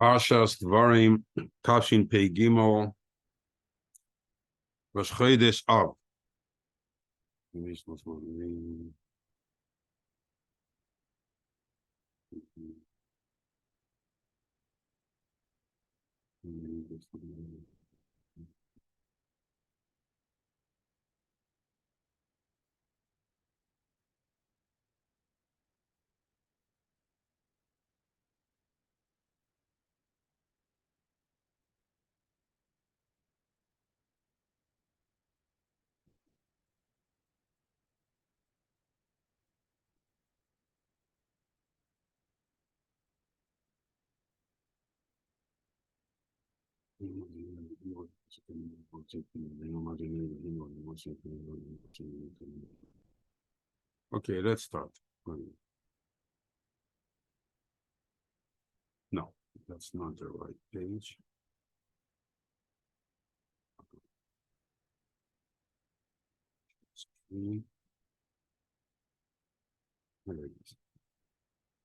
פרשת דברים, תשפ"ג, ראש חודש אב. Okay, let's start. No, that's not the right page. It's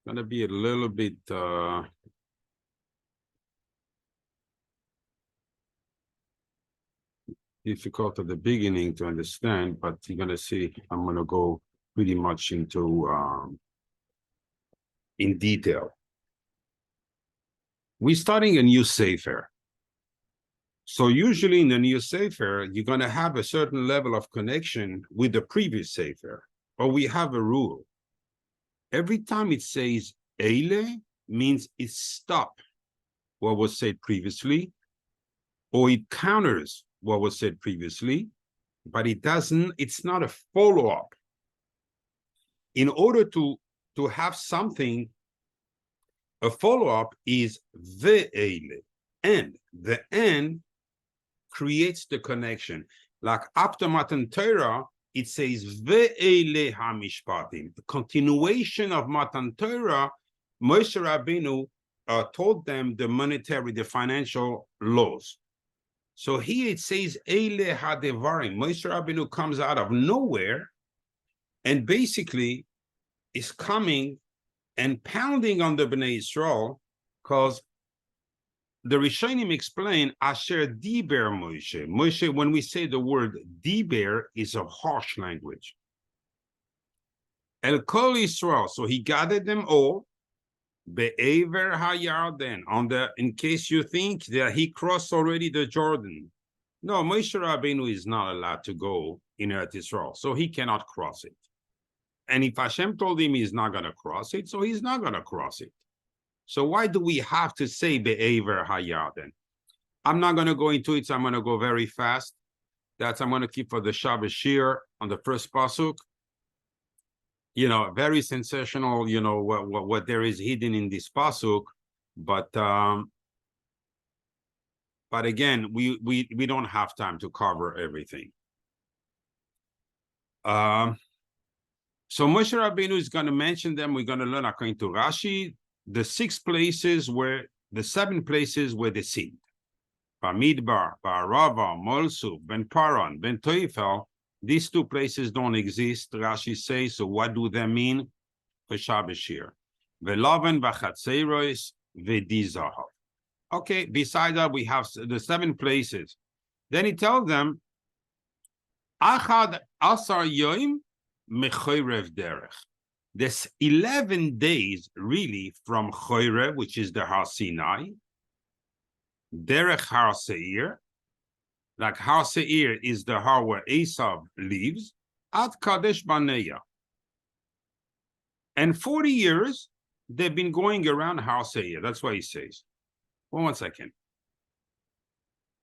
gonna be a little bit difficult at the beginning to understand, but you're gonna see I'm gonna go pretty much into in detail. We're starting a new sefer. So usually in the new sefer, you're gonna have a certain level of connection with the previous sefer, or we have a rule. Every time it says Eile means it stops what was said previously, or it counters what was said previously, but it doesn't, it's not a follow-up. In order to have something, a follow-up is ve'ele, and the end creates the connection. Like after Matan Torah, it says ve'ele hamishpatim. The continuation of Matan Torah, Moshe Rabbeinu told them the monetary, the financial laws. So here it says eile hadevarim. Moshe Rabbeinu comes out of nowhere and basically is coming and pounding on the Bnei Yisrael, because the Rishonim explain Asher Diber Moshe. Moshe, when we say the word Diber, is a harsh language. El Kol Yisrael, so he gathered them all, Be'ever HaYarden, in case you think that he crossed already the Jordan. No, Moshe Rabbeinu is not allowed to go in Eretz Yisrael, so he cannot cross it. And if Hashem told him he's not going to cross it, so he's not going to cross it. So why do we have to say Be'ever HaYarden? I'm not going to go into it, so I'm going to go very fast. That's I'm going to keep for the Shabbos Shir on the first pasuk. You know, very sensational, you know, what there is hidden in this pasuk. But again, we don't have time to cover everything. So Moshe Rabbeinu is going to mention them. We're going to learn according to Rashi, the 7 places where they sinned. Bamidbar, Ba'arava, Molsu, Ben Paran, Ben Toifel. These 2 places don't exist, Rashi says, so what do they mean? For Shabbos Shir. Ve'loven v'chatzeiros ve'dizahav. Okay, besides that, we have the 7 places. Then he tells them, Achad asar yoim mechorev derech. There's 11 days, really, from Chorev, which is the Har Sinai, derech Har Seir, like Har Seir is the Har where Esav lives, at Kadesh Barnea. And 40 years, they've been going around Har Seir. That's what he says. 1 second.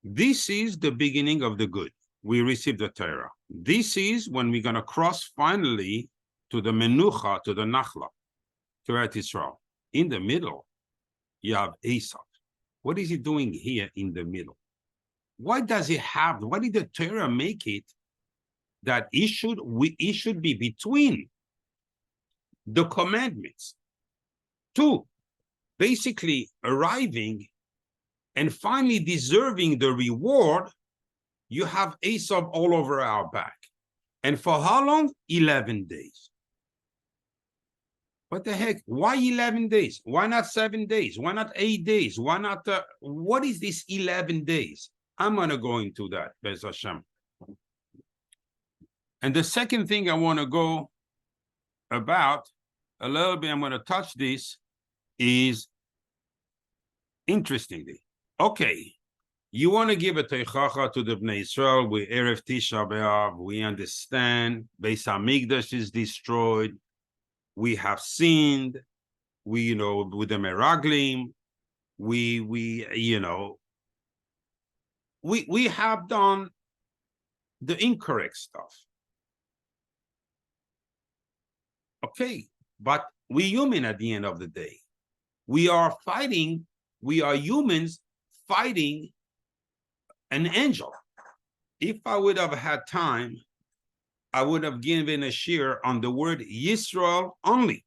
This is the beginning of the good. We received the Torah. This is when we're going to cross finally to the Menucha, to the Nachla, to Eretz Yisrael. In the middle, you have Esav. What is he doing here in the middle? Why does he have, why did the Torah make it that it should be between the commandments to basically arriving and finally deserving the reward? You have Esav all over our back. And for how long? 11 days. What the heck? Why 11 days? Why not 7 days? Why not 8 days? Why not? What is this 11 days? I'm going to go into that, Bez Hashem. And the second thing I want to go about a little bit, I'm going to touch this, is interestingly, okay, you want to give a teichacha to the Bnei Yisrael with Erev Tisha B'Av. We understand, Beis Hamikdash is destroyed. We have sinned. We, with the Meraglim, we have done the incorrect stuff. Okay, but we human at the end of the day. We are fighting, we are humans fighting an angel. If I would have had time, I would have given a share on the word Yisrael only.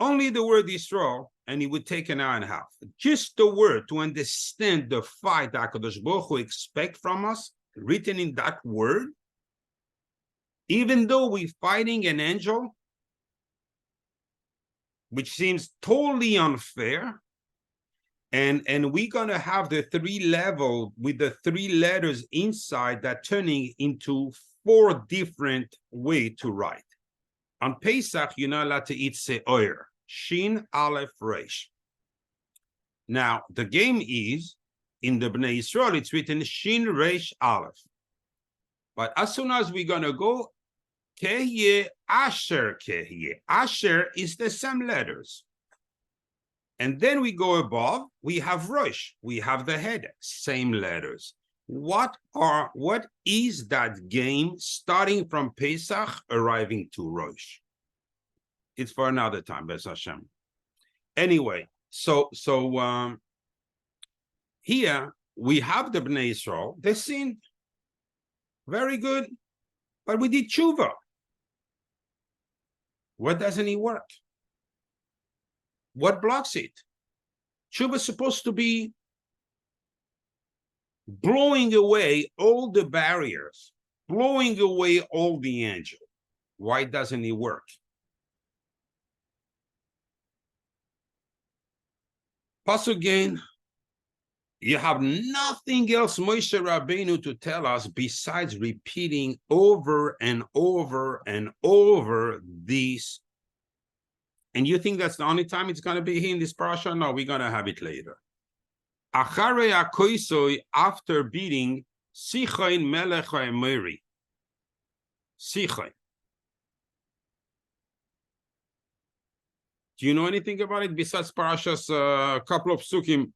Only the word Yisrael, and it would take an hour and a half. Just the word to understand the fight that HaKadosh Baruch Hu expects from us, written in that word. Even though we're fighting an angel, which seems totally unfair, and we're going to have the 3 level with the 3 letters inside that turning into 4 different ways to write. On Pesach, you're not allowed to eat se'oyer, Shin Aleph Resh. Now, the game is, in the Bnei Yisrael, it's written Shin Resh Aleph. But as soon as we're going to go, Kehye Asher Kehye. Asher is the same letters. And then we go above, we have Rosh, we have the head, same letters. What is that game starting from Pesach, arriving to Rosh? It's for another time, Bez Hashem. Anyway, so here we have the Bnei Yisrael, they sinned. Very good, but we did tshuva. What doesn't it work? What blocks it? Tshuva is supposed to be blowing away all the barriers, blowing away all the angel. Why doesn't it work? Plus again, you have nothing else, Moshe Rabbeinu, to tell us besides repeating over and over and over this. And you think that's the only time it's going to be here in this parasha? No, we're going to have it later. Acharei akoisoi, after beating Sichain melech ha'emori. Sichain. Do you know anything about it besides parashas, couple of psukim,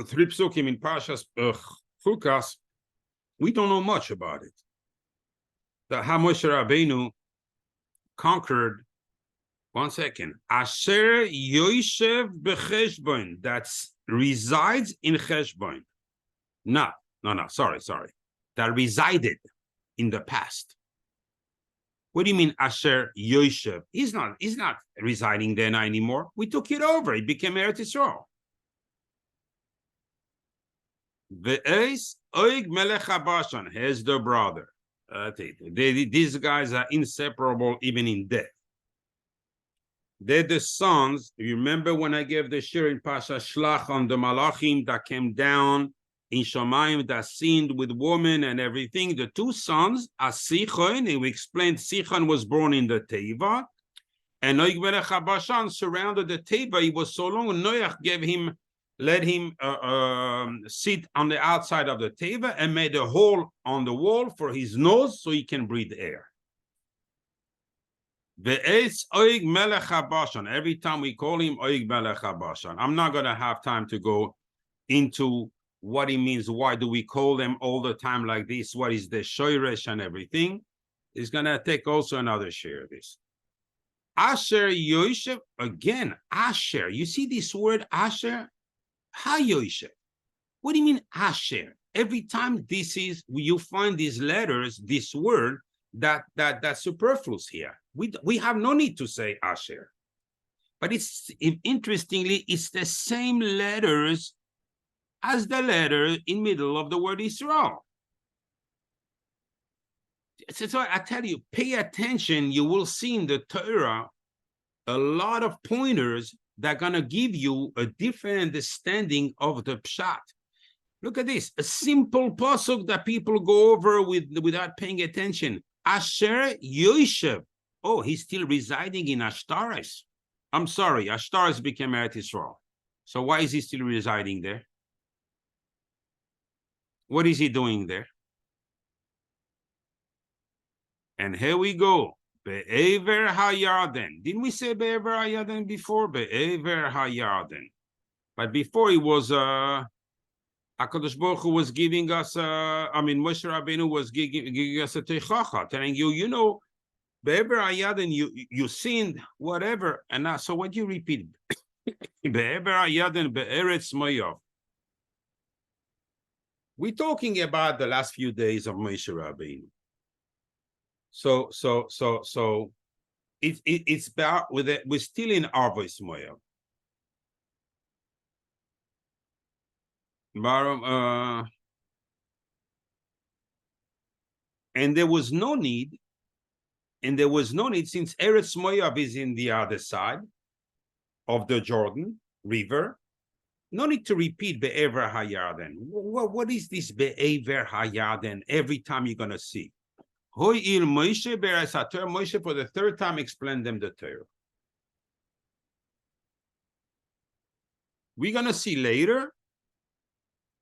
3 psukim in parashas Chukas? We don't know much about it. The Moshe Rabbeinu conquered. One second. Asher Yoshev b'cheshbon, that resides in cheshbon. No, sorry. That resided in the past. What do you mean, Asher Yoshev? He's not residing there now anymore. We took it over. It became Eretz Yisrael. Ve'eis oig melech habashan. Here's the brother. These guys are inseparable even in death. They're the sons. You remember when I gave the shir in Pasha Shlach on the Malachim that came down in Shamim that sinned with women and everything? The 2 sons are Sichon, and we explained Sichon was born in the Teva, and Noach Melech HaBashan surrounded the Teva. He was so long, Noach let him sit on the outside of the Teva and made a hole on the wall for his nose so he can breathe air. Oig Melech HaBashan. Every time we call him Oig Melech HaBashan. I'm not going to have time to go into what it means. Why do we call them all the time like this? What is the shoyresh and everything? It's going to take also another share of this. Asher Yoshev, again, Asher. You see this word Asher? Ha Yoshev. What do you mean Asher? Every time you find these letters, this word, that's superfluous here. We have no need to say Asher. But interestingly, it's the same letters as the letter in middle of the word Israel. So I tell you, pay attention. You will see in the Torah a lot of pointers that are going to give you a different understanding of the pshat. Look at this, a simple pasuk that people go over without paying attention. Asher Yoshev. Oh, he's still residing in Ashtaris. I'm sorry, Ashtaris became Eretz Yisrael. So why is he still residing there? What is he doing there? And here we go. Be'ever hayarden. Didn't we say be'ever hayarden before? Be'ever hayarden. But before it was HaKadosh Baruch Hu was giving us Moshe Rabbeinu was giving us a teichacha, telling you, you know, be'ever hayarden, you sinned, whatever. And now, so what do you repeat? Be'ever hayarden be'eretz moyav. We're talking about the last few days of Moshe Rabbeinu. So it's about with it. We're still in Arvois Moyav. And there was no need, since Eretz Moyav is in the other side of the Jordan River. No need to repeat Be'ever Hayarden. What is this Be'ever Hayarden every time you're going to see? Moshe for the third time explained them the Torah. We're going to see later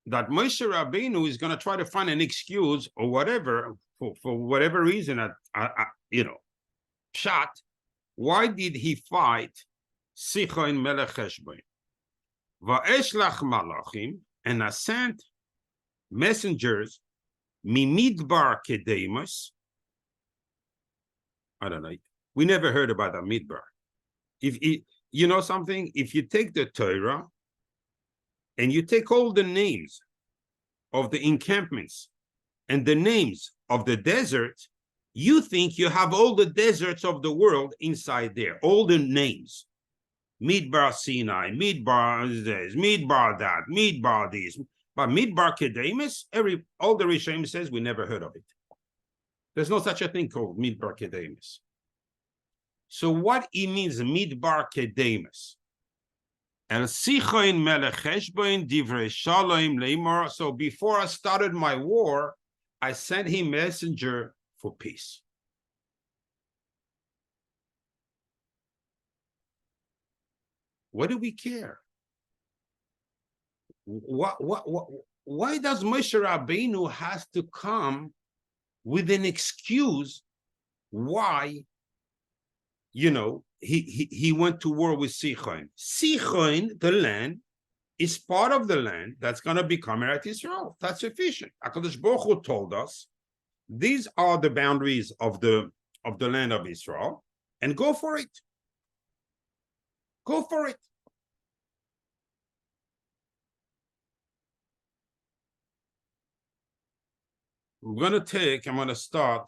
that Moshe Rabbeinu is going to try to find an excuse or whatever, for whatever reason, Pshat, why did he fight Sichon Melech Heshbon? Va'eshlach malachim, and I sent messengers, mimidbar kedemus. I don't know. We never heard about a midbar. If you know something, if you take the Torah and you take all the names of the encampments and the names of the desert, you think you have all the deserts of the world inside there, all the names. Midbar Sinai, Midbar this, Midbar that, Midbar this. But Midbar Kedemus, all the Rishonim says we never heard of it. There's no such a thing called Midbar Kedemus. So what it means, Midbar Kedemus? El Sichoin Melech Heshbon Divrei Shalom Leimor. So before I started my war, I sent him messenger for peace. What do we care? Why does Moshe Rabbeinu has to come with an excuse why, he went to war with Sichon? Sichon, the land, is part of the land that's going to become Eretz Yisrael. That's sufficient. HaKadosh Baruch Hu told us, these are the boundaries of the land of Israel, and go for it. Go for it. I'm going to start,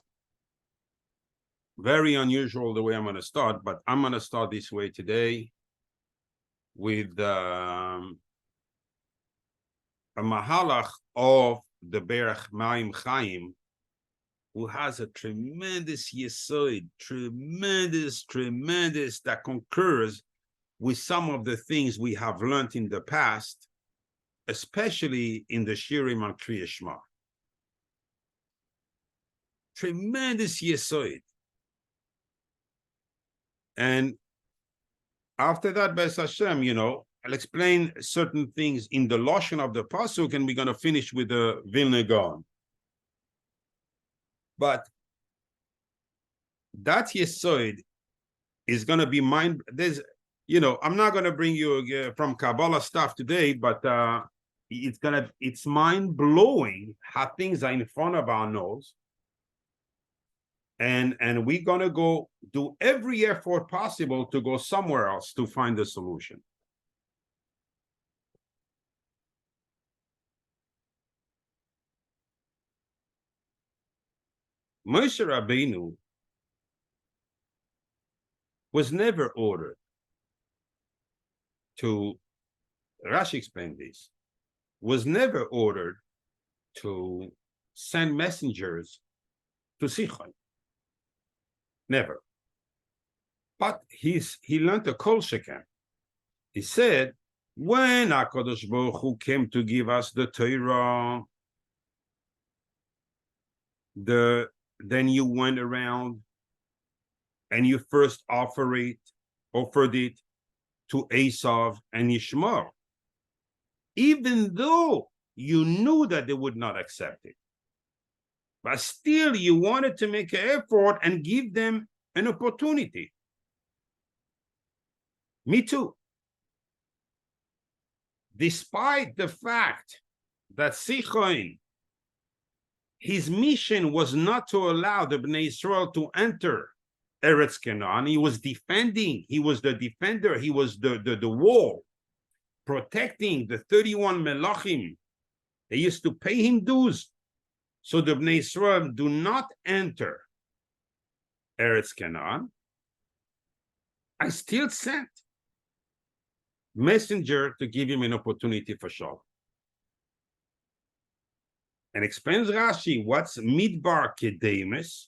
very unusual the way I'm going to start, but I'm going to start this way today with a mahalach of the Berach Maim Chaim, who has a tremendous yesod, tremendous, that concurs with some of the things we have learned in the past, especially in the Shirim on Kriya Shema. Tremendous yesod. And after that, Be'ez Hashem, I'll explain certain things in the Lashon of the Pasuk, and we're going to finish with the Vilna Gaon. But that yesod is going to be I'm not going to bring you from Kabbalah stuff today, but it's mind-blowing how things are in front of our nose. And we're going to go do every effort possible to go somewhere else to find the solution. Moshe Rabbeinu was never ordered to, Rashi explained this, was never ordered to send messengers to Sichon. Never. But he learned a kol sheken. He said, when HaKadosh Baruch Hu came to give us the Torah, then you went around and you first offered it to Esav and Ishmael, even though you knew that they would not accept it. But still, you wanted to make an effort and give them an opportunity. Me too. Despite the fact that Sichon, his mission was not to allow the Bnei Yisrael to enter Eretz Canaan. He was defending. He was the defender. He was the wall, protecting the 31 Melachim. They used to pay him dues, so the Bnei Yisrael do not enter Eretz Canaan. I still sent messenger to give him an opportunity for sure. And explains Rashi, what's midbar kedemus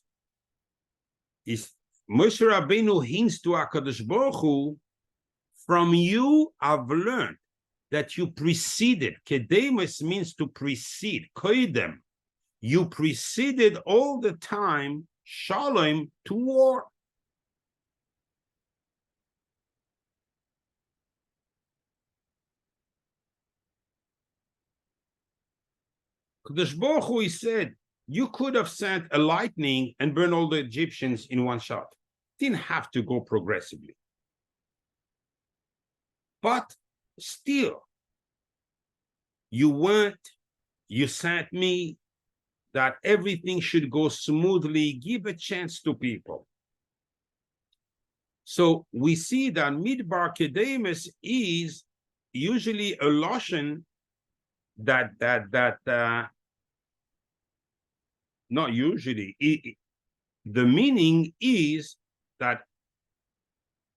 is Moshe Rabbeinu hints to HaKadosh Baruch Hu, from you I've learned that you preceded. Kedemus means to precede, koidem. You preceded all the time shalom to war. Kadosh Baruch Hu, he said, you could have sent a lightning and burn all the Egyptians in one shot. Didn't have to go progressively. But still, you sent me that everything should go smoothly, give a chance to people. So we see that midbar kedemus is usually a lotion that not usually. The meaning is that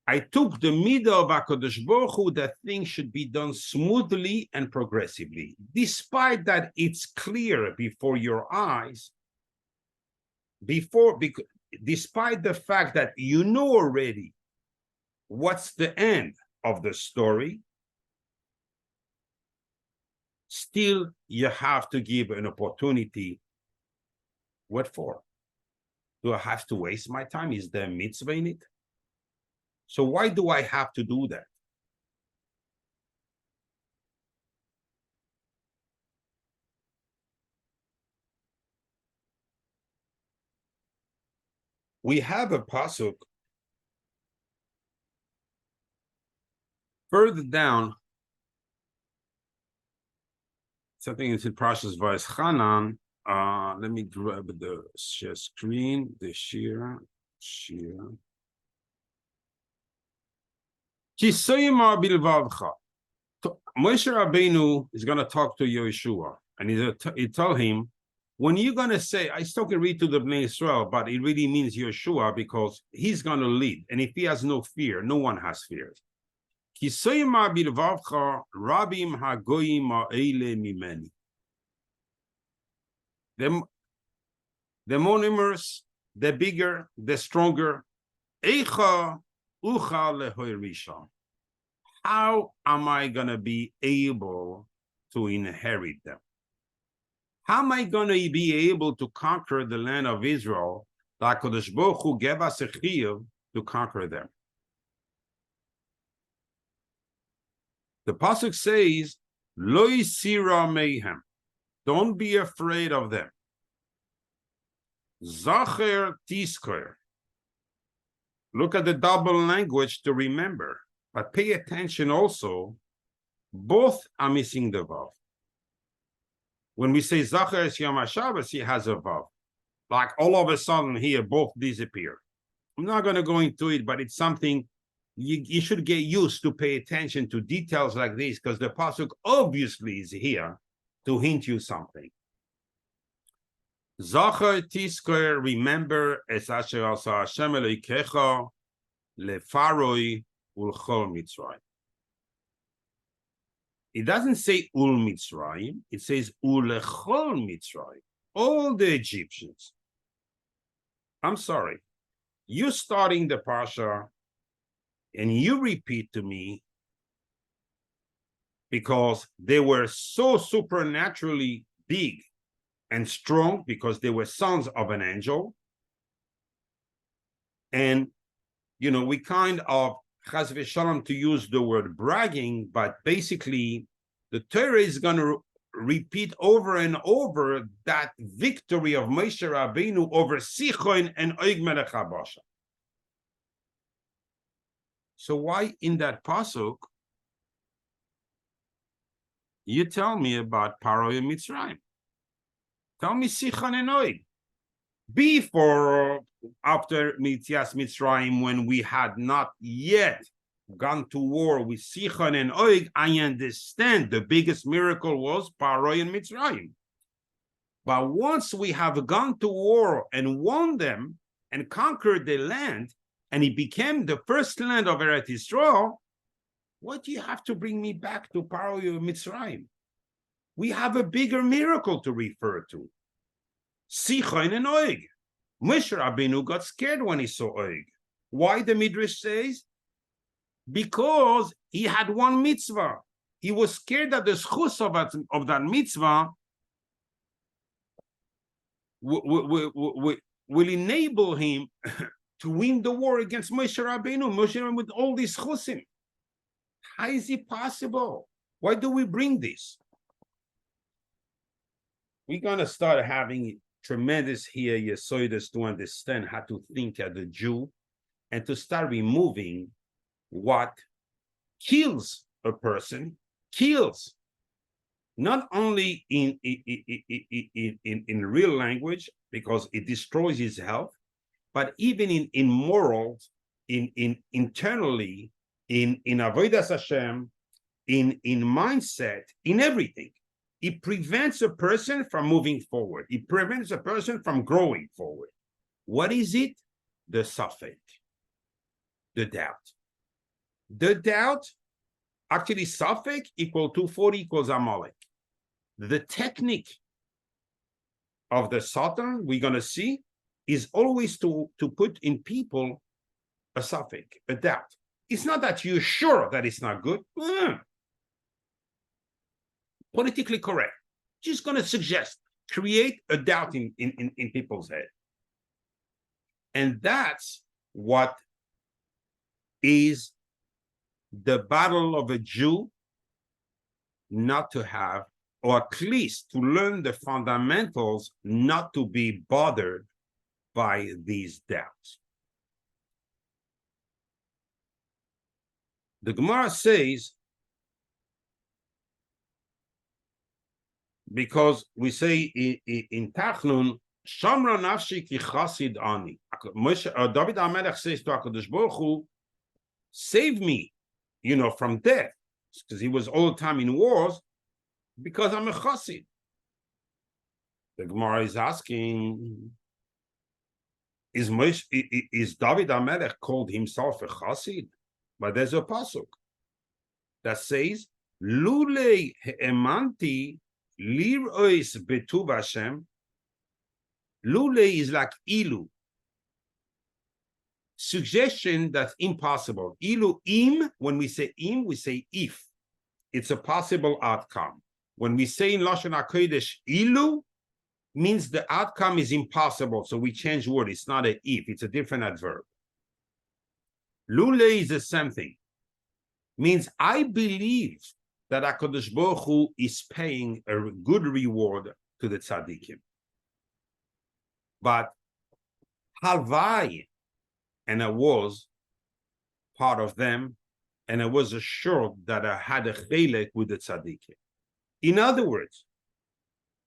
I took the middle of HaKadosh Baruch Hu that things should be done smoothly and progressively. Despite that it's clear before your eyes, despite the fact that you know already what's the end of the story, still you have to give an opportunity. What for? Do I have to waste my time? Is there a mitzvah in it? So why do I have to do that? We have a pasuk further down. Something is in Parshas Vayeschanan. Let me grab the share screen, the share. Moshe Rabbeinu is going to talk to Yeshua, and he told him, when you're going to say, I still can read to the Bnei Yisrael, but it really means Yeshua because he's going to lead. And if he has no fear, no one has fear. The more numerous, the bigger, the stronger. How am I going to be able to inherit them? How am I going to be able to conquer the land of Israel? That HaKadosh Baruch Hu gave us a chiyuv to conquer them. The pasuk says, "Lo yisira mehem." Don't be afraid of them. Zacher tisker. Look at the double language to remember, but pay attention also. Both are missing the vav. When we say Zacher es Yom HaShabbos, he has a vav. Like all of a sudden here, both disappear. I'm not going to go into it, but it's something you should get used to pay attention to details like this, because the pasuk obviously is here to hint you something. Zacher tisker, remember, es asher asa Hashem Elokecha lefaroi ulchol Mitzrayim. It doesn't say ul Mitzrayim, it says ulechol Mitzrayim, all the Egyptians. I'm sorry, you're starting the parsha and you repeat to me, because they were so supernaturally big and strong, because they were sons of an angel. And, we kind of, chas v'shalom, to use the word bragging, but basically the Torah is going to repeat over and over that victory of Moshe Rabbeinu over Sichon and Og Melech HaBashan. So why in that pasuk you tell me about Paro and Mitzrayim? Tell me Sichon and Og. Before, after Mitzias Mitzrayim, when we had not yet gone to war with Sichon and Og, I understand the biggest miracle was Paro and Mitzrayim. But once we have gone to war and won them and conquered the land, and it became the first land of Eretz Yisrael, what do you have to bring me back to Paro and Mitzrayim? We have a bigger miracle to refer to. Sichon and Og. Moshe Rabbeinu got scared when he saw Og. Why, the Midrash says? Because he had one mitzvah. He was scared that the schus of that mitzvah will enable him to win the war against Moshe Rabbeinu. Moshe Rabbeinu with all these chusim. How is it possible? Why do we bring this? We're going to start having tremendous here yesoides to understand how to think as a Jew and to start removing what kills a person, kills not only in real language, because it destroys his health, but even in morals, in internally, in avodas Hashem, in mindset, in everything. It prevents a person from moving forward. It prevents a person from growing forward. What is it? The safek, the doubt. The doubt, actually safek equal to 40 equals Amalek. The technique of the Satan, we're going to see, is always to put in people a safek, a doubt. It's not that you're sure that it's not good. Politically correct. Just going to suggest, create a doubt in people's head. And that's what is the battle of a Jew not to have, or at least to learn the fundamentals, not to be bothered by these doubts. The Gemara says, because we say in Tachnun, Shamra nafshi ki chasid ani. David HaMelech says to HaKadosh Baruch Hu, save me, from death, because he was all the time in wars, because I'm a chassid. The Gemara is asking, is David HaMelech called himself a chassid? But there's a pasuk that says, Lulei he'emanti lirois betuv Hashem. Lulei is like ilu. Suggestion that's impossible. Ilu im, when we say im, we say if. It's a possible outcome. When we say in Lashon HaKodesh ilu, means the outcome is impossible. So we change word. It's not a if, it's a different adverb. Lulei is the same thing. Means I believe that HaKadosh Baruch Hu is paying a good reward to the tzaddikim. But halvai, and I was part of them, and I was assured that I had a chelek with the tzaddikim. In other words,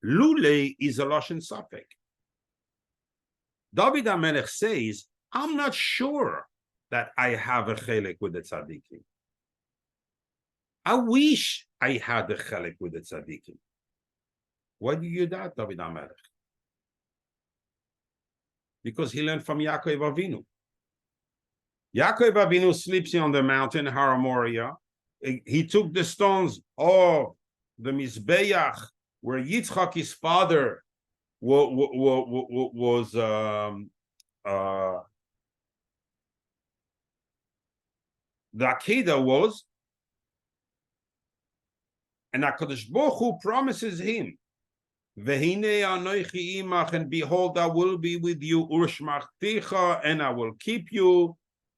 lulei is a lashon safek. David HaMelech says, I'm not sure that I have a chelek with the tzaddikim. I wish I had a chelek with the tzaddikim. Why do you doubt David HaMelech? Because he learned from Yaakov Avinu. Yaakov Avinu sleeps on the mountain Har Moriah. He took the stones of the Mizbeach where Yitzchak, his father, the Akedah was, and HaKadosh Baruch Hu promises him, Vehine anochi imach, and behold, I will be with you, urshmachticha, and I will keep you.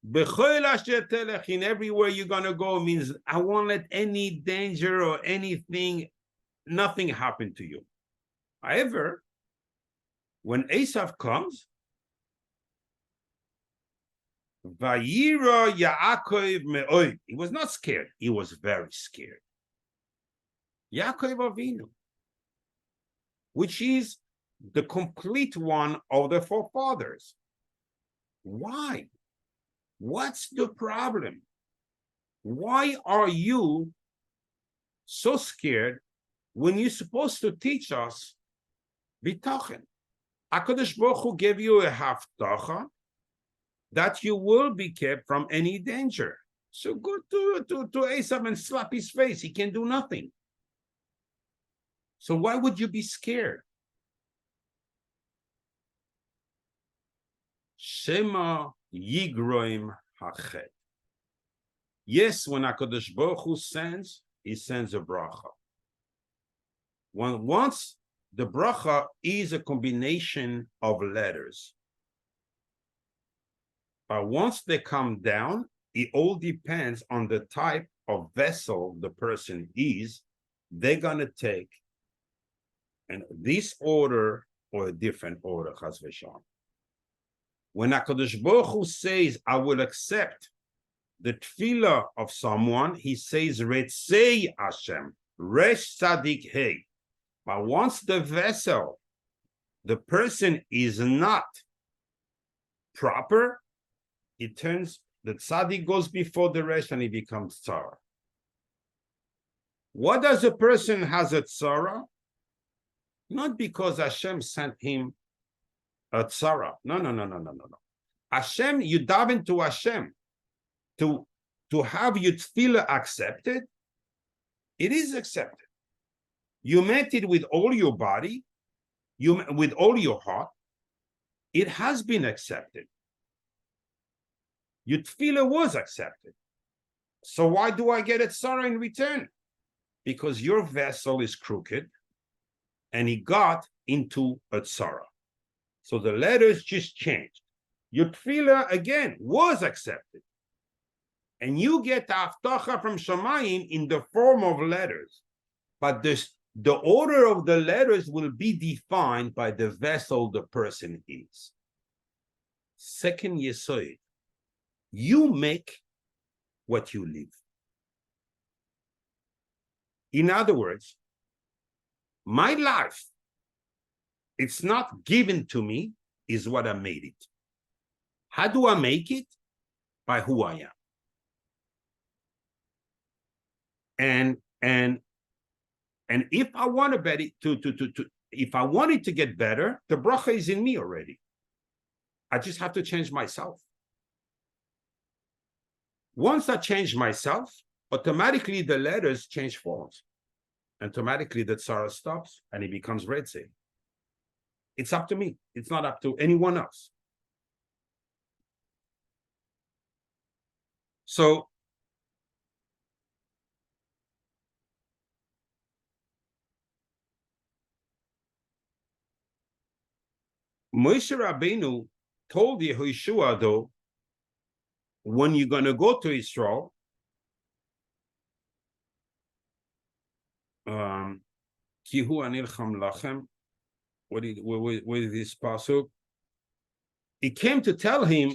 B'chol asher telech, in everywhere you're gonna go, means I won't let any danger or anything, nothing happen to you. However, when Esav comes, Vayira Yaakov me'oid, he was not scared, he was very scared. Yaakov Avinu, which is the complete one of the forefathers. Why? What's the problem? Why are you so scared when you're supposed to teach us bitachon? HaKadosh Baruch Hu gave you a haftacha that you will be kept from any danger. So go to Esav and slap his face. He can do nothing. So why would you be scared? Shema yigroim hachet. Yes, when HaKadosh Baruch Hu sends, he sends a bracha. Once the bracha is a combination of letters. But once they come down, it all depends on the type of vessel the person is. They're going to take in this order or a different order, chas v'shalom. When HaKadosh Baruch Hu says, I will accept the tefillah of someone, he says, Retzei Hashem, Resh Tzadik Hei. But once the vessel, the person is not proper, it turns, the tzaddik goes before the rest and he becomes tzara. What does a person has a tzara? Not because Hashem sent him a tzara. No. Hashem, you daven to Hashem to have your tefillah accepted. It is accepted. You meant it with all your body, with all your heart. It has been accepted. Your tefillah was accepted. So why do I get a tzara in return? Because your vessel is crooked and he got into a tzara. So the letters just changed. Your tefillah, again, was accepted. And you get the haftacha from Shamayim in the form of letters. But the order of the letters will be defined by the vessel the person is. Second yesod, you make what you live. In other words, my life, it's not given to me, is what I made it. How do I make it? By who I am. And if I want to bet it if I want it to get better, the bracha is in me already. I just have to change myself. Once I change myself, automatically the letters change forms. Automatically the tzara stops and it becomes retzei. It's up to me. It's not up to anyone else. So Moshe Rabbeinu told Yehoshua, though, when you're going to go to Israel, Kihu anilcham lachem, what is this pasuk? He came to tell him,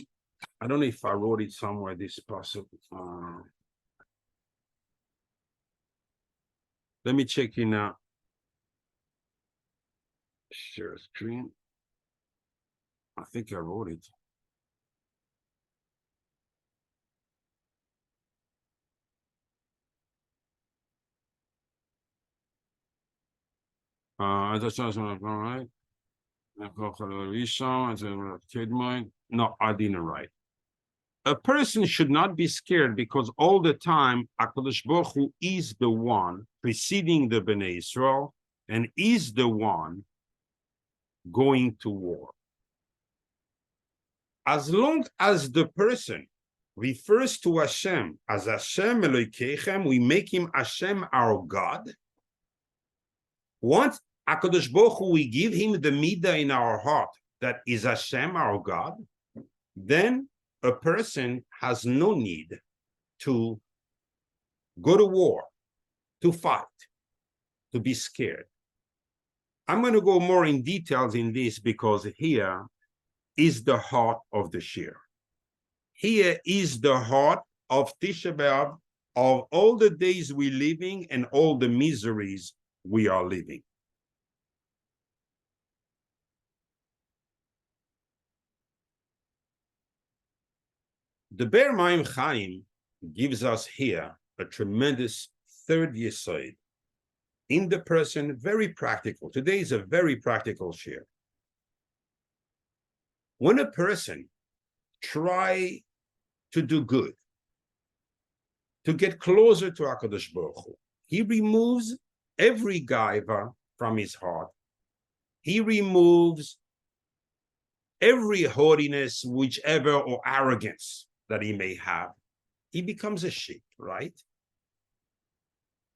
I don't know if I wrote it somewhere, this pasuk. Let me check it now. Share screen. I think I wrote it. I just all right. No, I didn't write. A person should not be scared because all the time HaKadosh Baruch Hu is the one preceding the Bnei Yisrael and is the one going to war. As long as the person refers to Hashem as Hashem Elokeichem. We make him Hashem our God. Once HaKadosh Baruch Hu, we give him the midah in our heart that is Hashem our God, then a person has no need to go to war, to fight, to be scared. I'm going to go more in details in this because here is the heart of the shir. Here is the heart of Tisha B'Av, of all the days we're living and all the miseries we are living. The Be'er Mayim Chaim gives us here a tremendous third yesod in the person, very practical. Today is a very practical share. When a person try to do good, to get closer to HaKadosh Baruch Hu, he removes every gaiva from his heart. He removes every haughtiness, whichever, or arrogance that he may have. He becomes a sheep, right?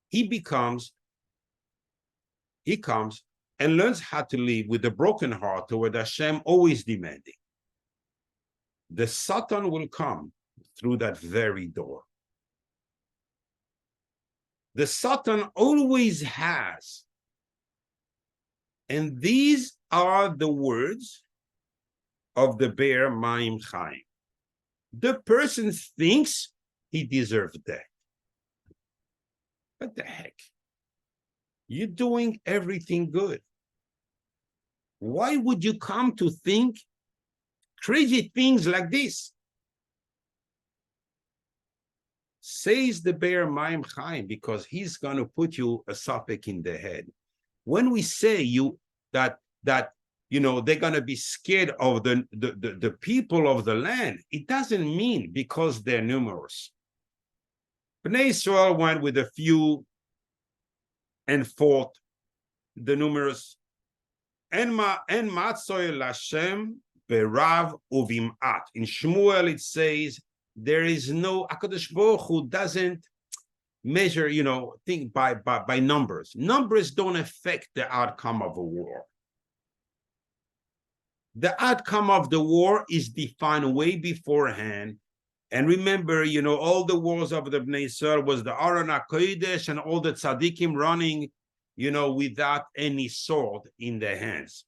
He comes and learns how to live with a broken heart toward Hashem, always demanding. The Satan will come through that very door. The Satan always has. And these are the words of the Be'er Mayim Chaim. The person thinks he deserves death. What the heck? You're doing everything good. Why would you come to think crazy things like this? Says the Be'er Mayim Chaim, because he's going to put you a suffix in the head. When we say that you know they're going to be scared of the people of the land, it doesn't mean because they're numerous. Bnei Yisrael went with a few and fought the numerous. En matzoy lashem berav uvim'at. In Shmuel it says there is no, HaKadosh Baruch Hu doesn't measure, think by numbers. Numbers don't affect the outcome of a war. The outcome of the war is defined way beforehand. And remember, all the wars of the Bnei Yisrael was the Aron HaKodesh and all the tzaddikim running, without any sword in their hands.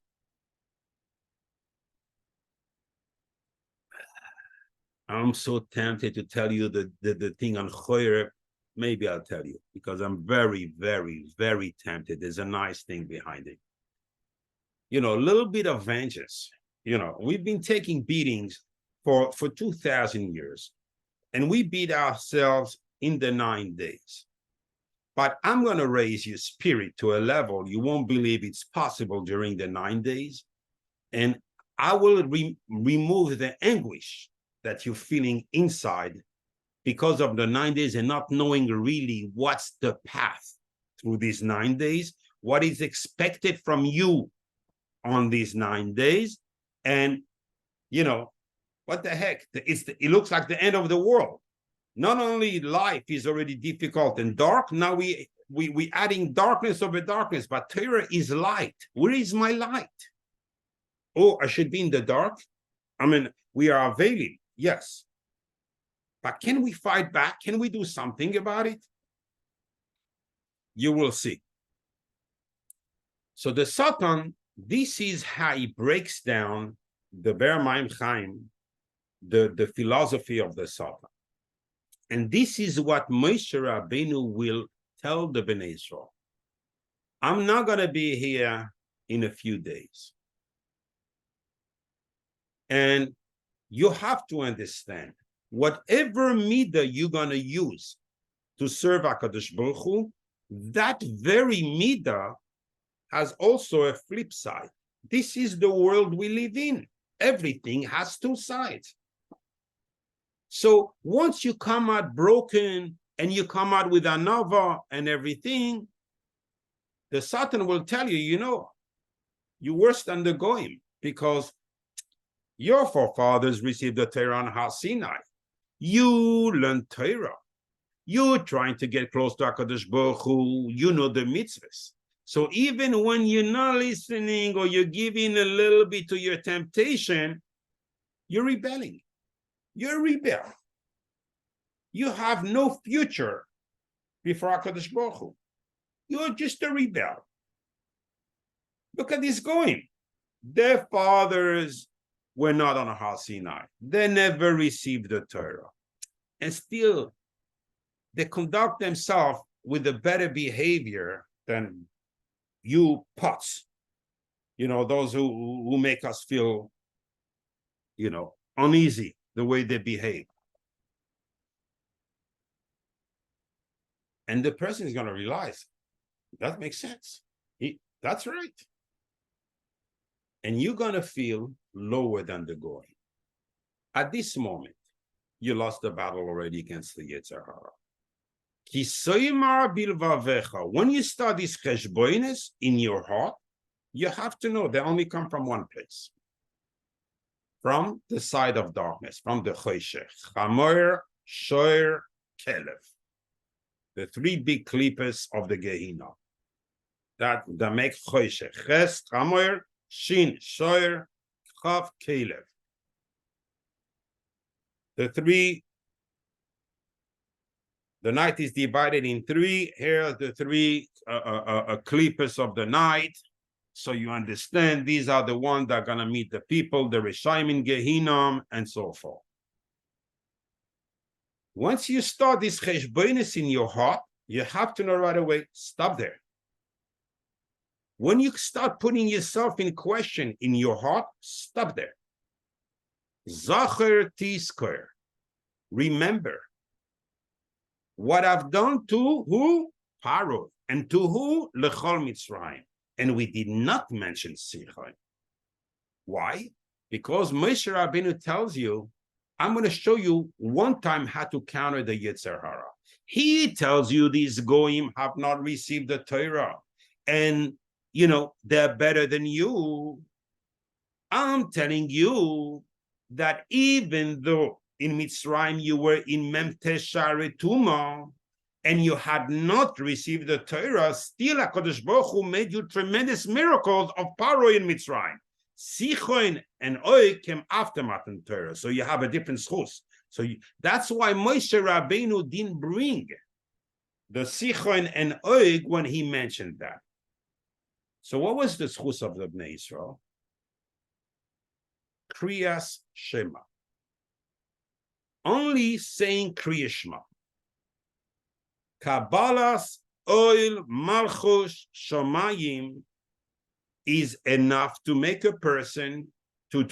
I'm so tempted to tell you the thing on Choyer. Maybe I'll tell you, because I'm very, very, very tempted. There's a nice thing behind it. A little bit of vengeance. We've been taking beatings for 2,000 years, and we beat ourselves in the 9 days. But I'm going to raise your spirit to a level you won't believe it's possible during the 9 days, and I will remove the anguish that you're feeling inside because of the 9 days and not knowing really what's the path through these 9 days, what is expected from you on these 9 days. And, what the heck? It looks like the end of the world. Not only life is already difficult and dark, now we adding darkness over darkness, but Torah is light. Where is my light? Oh, I should be in the dark? We are availing, yes. But can we fight back? Can we do something about it? You will see. So the Satan, this is how he breaks down the Be'er Mayim Chaim, the philosophy of the Satan. And this is what Moshe Rabbeinu will tell the Bnei Yisrael. I'm not going to be here in a few days. And you have to understand, whatever midah you're going to use to serve HaKadosh Baruch Hu, that very midah has also a flip side. This is the world we live in. Everything has two sides. So once you come out broken and you come out with another and everything, the Satan will tell you, you're worse than the Goyim, because your forefathers received the Torah on Har Sinai. You learn Torah. You're trying to get close to HaKadosh Baruch Hu. You know the mitzvahs. So even when you're not listening or you're giving a little bit to your temptation, you're rebelling. You're a rebel. You have no future before HaKadosh Baruch Hu. You're just a rebel. Look at this going. Their fathers were not on Har Sinai. They never received the Torah. And still, they conduct themselves with a better behavior than you pots. Those who make us feel, uneasy the way they behave. And the person is going to realize, that makes sense. That's right. And you're going to feel lower than the goy. At this moment, you lost the battle already against the Yetzer Hara. When you start this cheshbonis in your heart, you have to know they only come from one place. From the side of darkness, from the choshech. Chamoyer, shoyer, kelev. The three big klippos of the Gehinnom. That make choshech. Ches, chamoyer, shin, shoyer, chav, kelev. The night is divided in three. Here are the three klippos of the night. So you understand these are the ones that are going to meet the people, the Rishayim in Gehinnom, and so forth. Once you start this cheshbonis in your heart, you have to know right away, stop there. When you start putting yourself in question in your heart, stop there. Zacher tiskor. Remember what I've done to who? Paro. And to who? Lechol Mitzrayim. And we did not mention Sichon. Why? Because Moshe Rabbeinu tells you, I'm going to show you one time how to counter the Yetzer Hara. He tells you these goyim have not received the Torah. And, they're better than you. I'm telling you that even though in Mitzrayim you were in Memtesha Retuma, and you had not received the Torah, still HaKadosh Baruch Hu made you tremendous miracles of Paro in Mitzrayim. Sichon and Oig came after Matan Torah, so you have a different schus. So that's why Moshe Rabbeinu didn't bring the Sichon and Oig when he mentioned that. So what was the schus of the Bnei Yisrael? Kriyas Shema. Only saying Kriyas Shema. Kabbalas, oil, malchus, shamayim is enough to make a person, to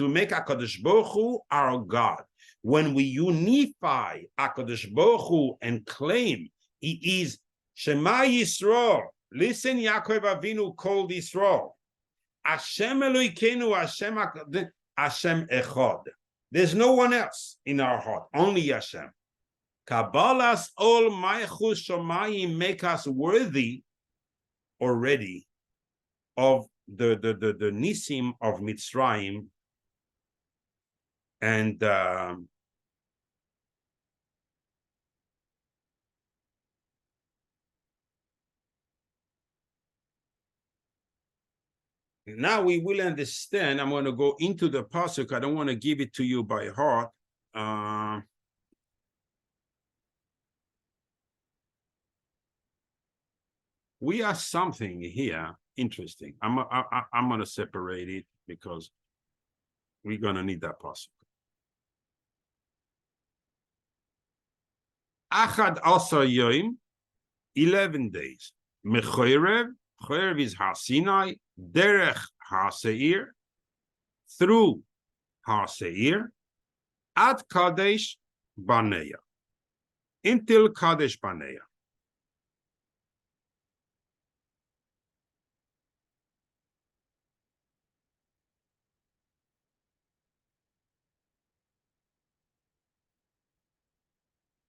make HaKadosh Baruch Hu our God. When we unify HaKadosh Baruch Hu and claim He is Shema Yisrael, listen, Yaakov Avinu called Yisrael, Hashem Elokeinu, Hashem Echad. There's no one else in our heart, only Hashem. Kabbalas ol maichus shomayim make us worthy already of the nisim of Mitzrayim, and now we will understand. I'm going to go into the pasuk. I don't want to give it to you by heart. We have something here interesting. I'm going to separate it because we're going to need that pasuk. Achad Asar Yom, 11 days. Mechorev, Chorev is Har Sinai, Derech Har Seir, through Har Seir, Ad Kadesh Barnea, until Kadesh Barnea.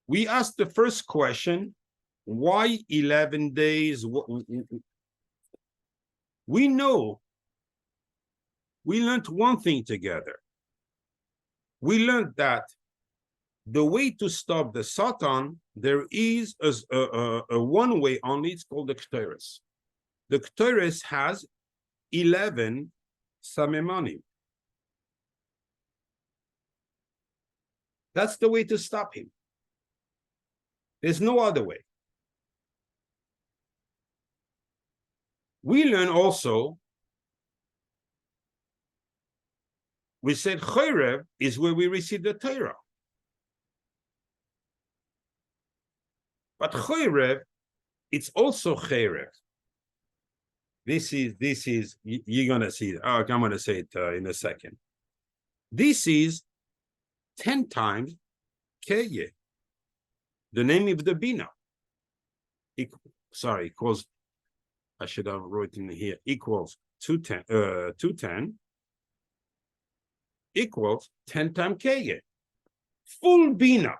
We asked the first question, why 11 days? We know, we learned one thing together. We learned that The way to stop the Satan, there is a one way only. It's called the Ketores. The Ketores has 11 Samemanim. That's the way to stop him. There's no other way. We learn also, we said Chorev is where we receive the Torah. But Chorev, it's also Chorev. This is, you're going to see it. Oh, I'm going to say it in a second. This is 10 times Keye, the name of the Bina. Equals, I should have written here, equals 210 equals 10 times Keye. Full Bina.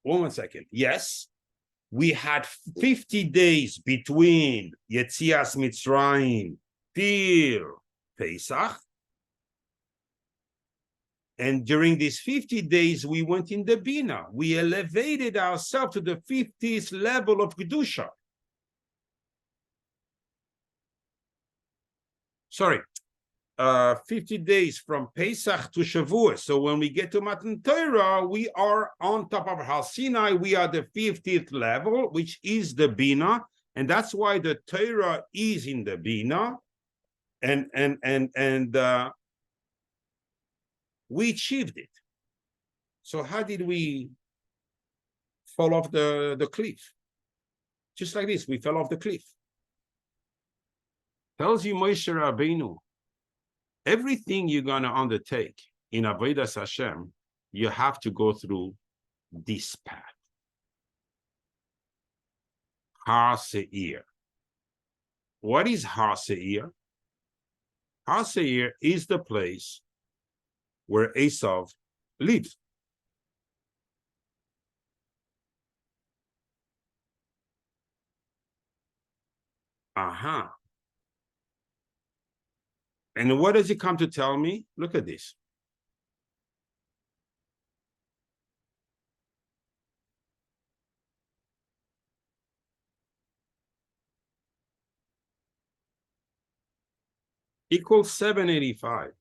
1 second. Yes, we had 50 days between Yetzias Mitzrayim till Pesach. And during these 50 days, we went in the Bina. We elevated ourselves to the 50th level of Kedusha. Sorry, 50 days from Pesach to Shavuot. So when we get to Matan Torah, we are on top of Har Sinai. We are the 50th level, which is the Bina. And that's why the Torah is in the Bina. And we achieved it. So how did we fall off the cliff? Just like this, we fell off the cliff. Tells you Moshe Rabbeinu, everything you're going to undertake in Avodas Hashem, you have to go through this path. Har Seir. What is Har Seir? Har Seir is the place where Esav lives. Aha. And what does he come to tell me? Look at this. Equals 785.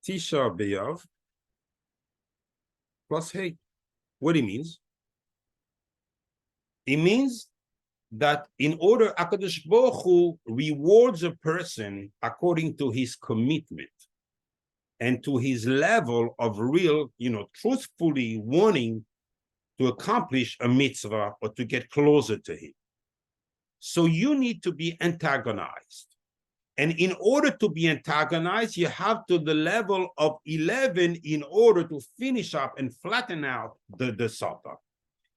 Tisha B'Av plus Hey. What it means? It means that in order, HaKadosh Baruch Hu rewards a person according to his commitment and to his level of real, truthfully wanting to accomplish a mitzvah or to get closer to him. So you need to be antagonized. And in order to be antagonized, you have to the level of 11 in order to finish up and flatten out the Satan.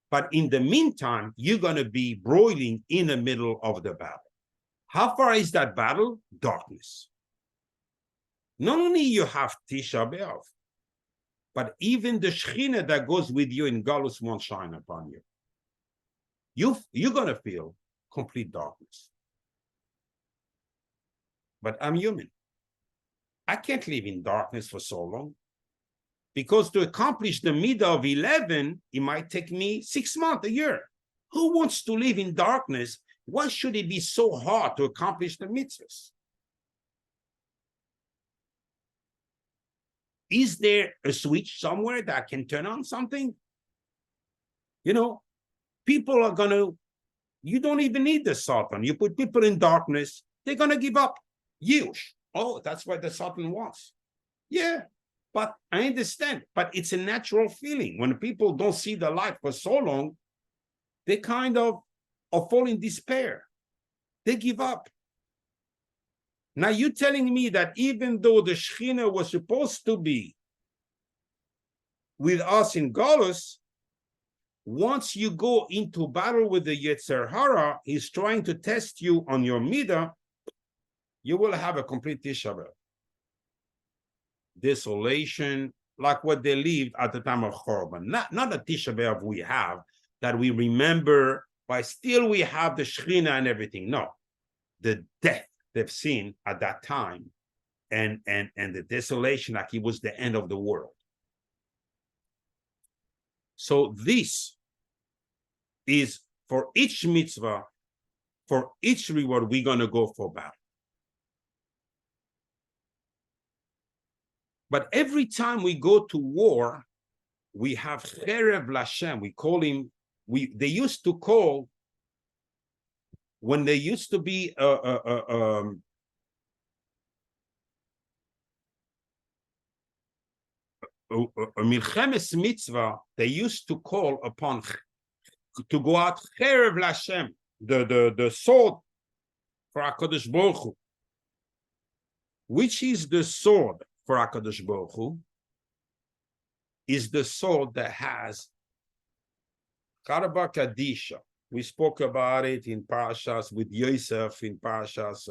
But in the meantime, you're going to be broiling in the middle of the battle. How far is that battle? Darkness. Not only you have Tisha B'Av, but even the Shechina that goes with you in Galus won't shine upon you. You're going to feel complete darkness. But I'm human. I can't live in darkness for so long. Because to accomplish the midah of 11, it might take me 6 months, a year. Who wants to live in darkness? Why should it be so hard to accomplish the mitzvahs? Is there a switch somewhere that can turn on something? People are going to, you don't even need the Satan. You put people in darkness, they're going to give up. Oh, that's what the Satan wants. Yeah. But I understand, but it's a natural feeling. When people don't see the light for so long, they kind of fall in despair. They give up. Now you're telling me that even though the Shechina was supposed to be with us in Galus, once you go into battle with the Yetzer Hara, he's trying to test you on your midah, you will have a complete Tisha B'Av. Desolation, like what they lived at the time of Chorban. Not the Tisha B'Av we have, that we remember, but still we have the Shechina and everything. No, the death they've seen at that time and the desolation, like it was the end of the world. So this is for each mitzvah, for each reward, we're going to go for battle. But every time we go to war, we have Cherev Lashem. We call him, they used to call, when they used to be a Milchemes mitzvah, they used to call upon to go out Cherev Lashem, the sword for HaKadosh Baruch Hu. Which is the sword for HaKadosh Baruch Hu? Is the sword that has Karba Kadisha. We spoke about it in Parashas with Yosef, in Parashas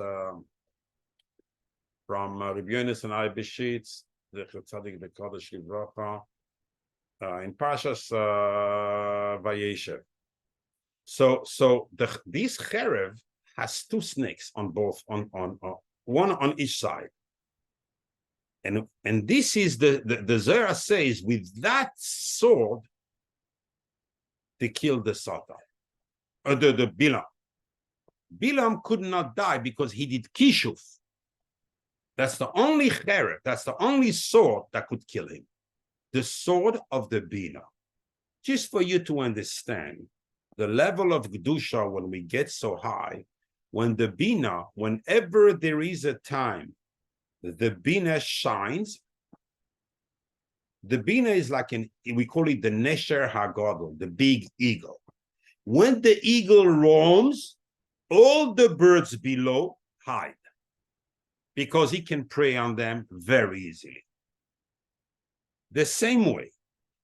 from Rebuke and Beshitz, the Tzadik the Kodesh Livracha, in Parashas Vayeshev. So this Cherev has two snakes on both, on one on each side. And this is the Zohar says, with that sword, they killed the Satan, or the Bilam. Bilam could not die because he did Kishuf. That's the only Cherev, that's the only sword that could kill him. The sword of the Bina. Just for you to understand the level of Kedusha when we get so high, when the Bina, whenever there is a time, the Bina shines. The Bina is like we call it the Nesher HaGadol, the big eagle. When the eagle roams, all the birds below hide because he can prey on them very easily. The same way,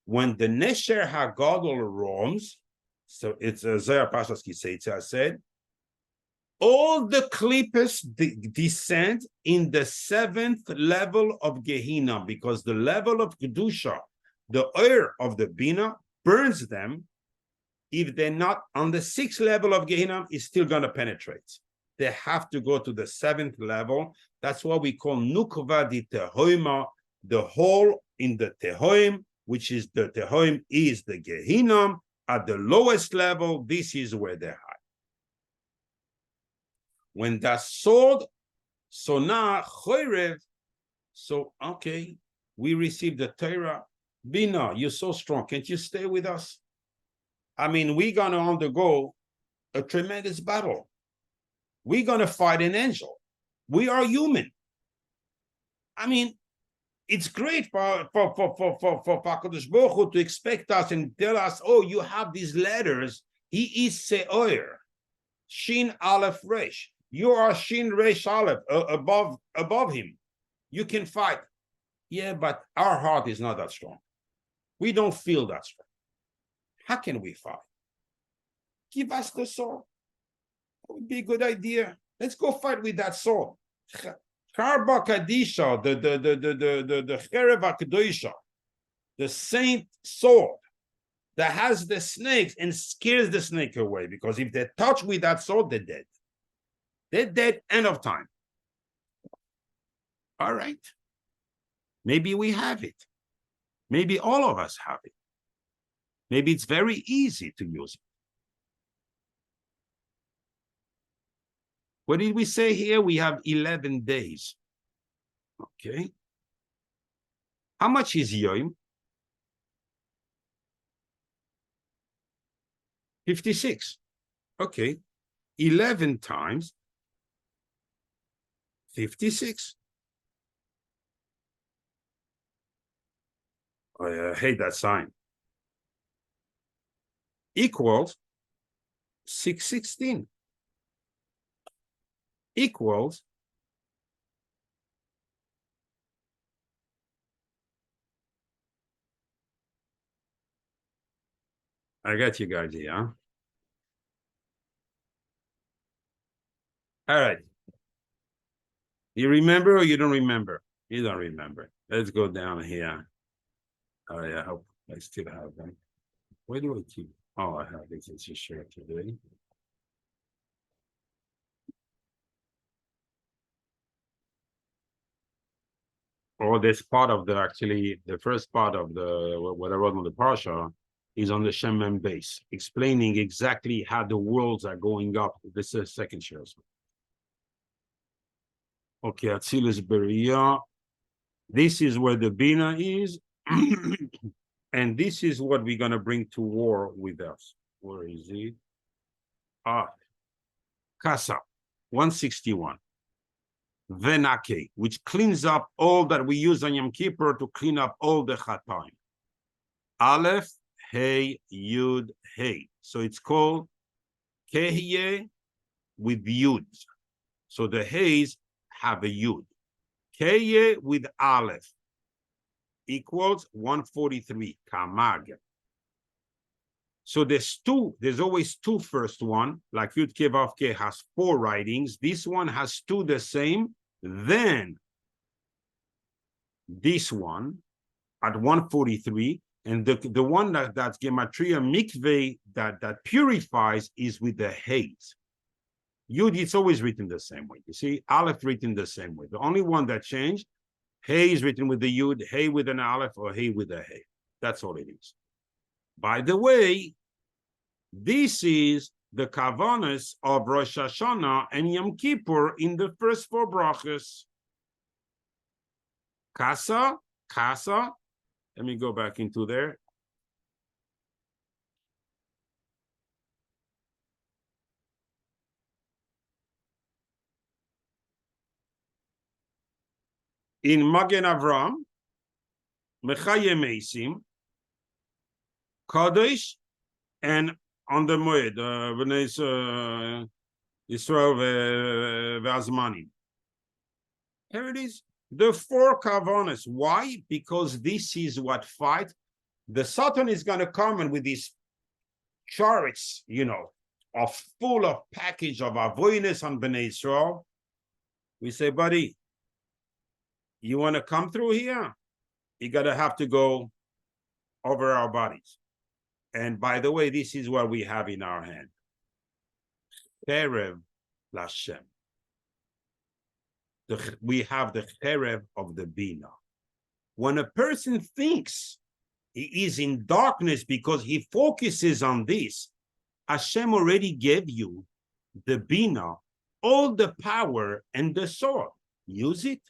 when the Nesher HaGadol roams, so it's Zohar Parshas Kiseitza said, all the klippos descend in the 7th level of Gehinnom, because the level of Kedusha, the oil of the Bina, burns them. If they're not on the 6th level of Gehinnom, it's still going to penetrate. They have to go to the 7th level. That's what we call Nukva di Tehoima, the hole in the Tehoim, which is the Tehoim is the Gehinnom. At the lowest level, this is where they hide. When that sword, so now Chorev, so okay, we received the Torah. Bina, you're so strong. Can't you stay with us? I mean, we're gonna undergo a tremendous battle. We're gonna fight an angel. We are human. I mean, it's great for HaKadosh Baruch Hu to expect us and tell us, oh, you have these letters. He is Se'or, Shin Aleph Resh. You are Shin Resh Aleph, above him. You can fight. Yeah, but our heart is not that strong. We don't feel that strong. How can we fight? Give us the sword. That would be a good idea. Let's go fight with that sword. Karba Kadisha, the Cherev HaKadosha, the saint sword that has the snakes and scares the snake away, because if they touch with that sword, they're dead. They're dead, end of time. All right. Maybe we have it. Maybe all of us have it. Maybe it's very easy to use it. What did we say here? We have 11 days. Okay. How much is Yom? 56. Okay. 11 times 56. I hate that sign. Equals 616. Equals I got you guys here. Huh? All right. You remember or you don't remember? You don't remember. Let's go down here. Oh, yeah, I hope I still have them. Where do I keep? Oh, I have this. It's just shared today. Or this part of the, actually, the first part of the, what I wrote on the Parsha is on the Shem base, explaining exactly how the worlds are going up. This is second share. Okay, Atzilus Beria. This is where the Bina is. And this is what we're going to bring to war with us. Where is it? Kasa, 161. Venake, which cleans up all that we use on Yom Kippur to clean up all the Chataim. Aleph, Hey, Yud, Hey. So it's called Kehye with Yud. So the Heys have a Yud. Kehye with Aleph equals 143, Kamag. So there's always two first one, like Yud Ke Vav Ke has 4 writings. This one has 2 the same. Then this one at 143, and the one that's Gematria Mikveh that purifies is with the Heys. Yud, it's always written the same way. You see, Aleph written the same way. The only one that changed, Hey is written with the Yud, Hey with an Aleph, or Hey with a Hey. That's all it is. By the way, this is the Kavanas of Rosh Hashanah and Yom Kippur in the first 4 brachas. Kasa, let me go back into there. In Magen Avram, Mechaye Meisim, Kodesh, and on the Moed, Bnei Yisrael ve'azmanim. Here it is. The 4 kavanas. Why? Because this is what fight. The Satan is going to come and with these chariots, of full of package of avoidance on Bnei Yisrael. We say, buddy, you want to come through here? You got to have to go over our bodies. And by the way, this is what we have in our hand. Cherev Lashem. We have the Cherev of the Bina. When a person thinks he is in darkness because he focuses on this, Hashem already gave you the Bina, all the power and the sword. Use it.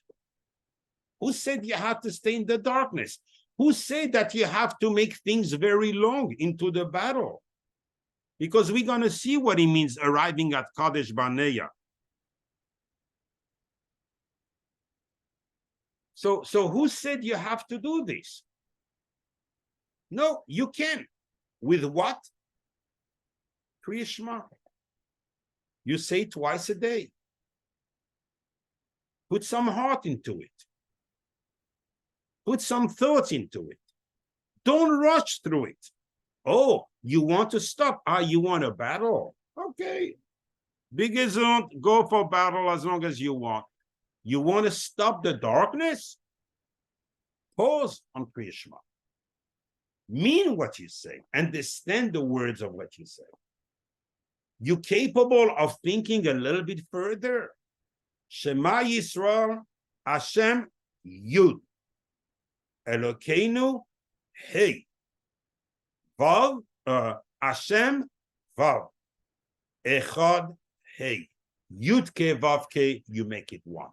Who said you have to stay in the darkness? Who said that you have to make things very long into the battle? Because we're going to see what it means arriving at Kadesh Barnea. So who said you have to do this? No, you can. With what? Kriya Shema. You say twice a day. Put some heart into it. Put some thoughts into it. Don't rush through it. Oh, you want to stop? You want a battle? Okay. Big Gezont, go for battle as long as you want. You want to stop the darkness? Pause on Kriya Shema. Mean what you say. Understand the words of what you say. You capable of thinking a little bit further? Shema Yisrael, Hashem, Yud. Elokeinu, Hey. Vav, Hashem, Vav. Echad, Hey. Yud Ke, Vav Ke, you make it 1.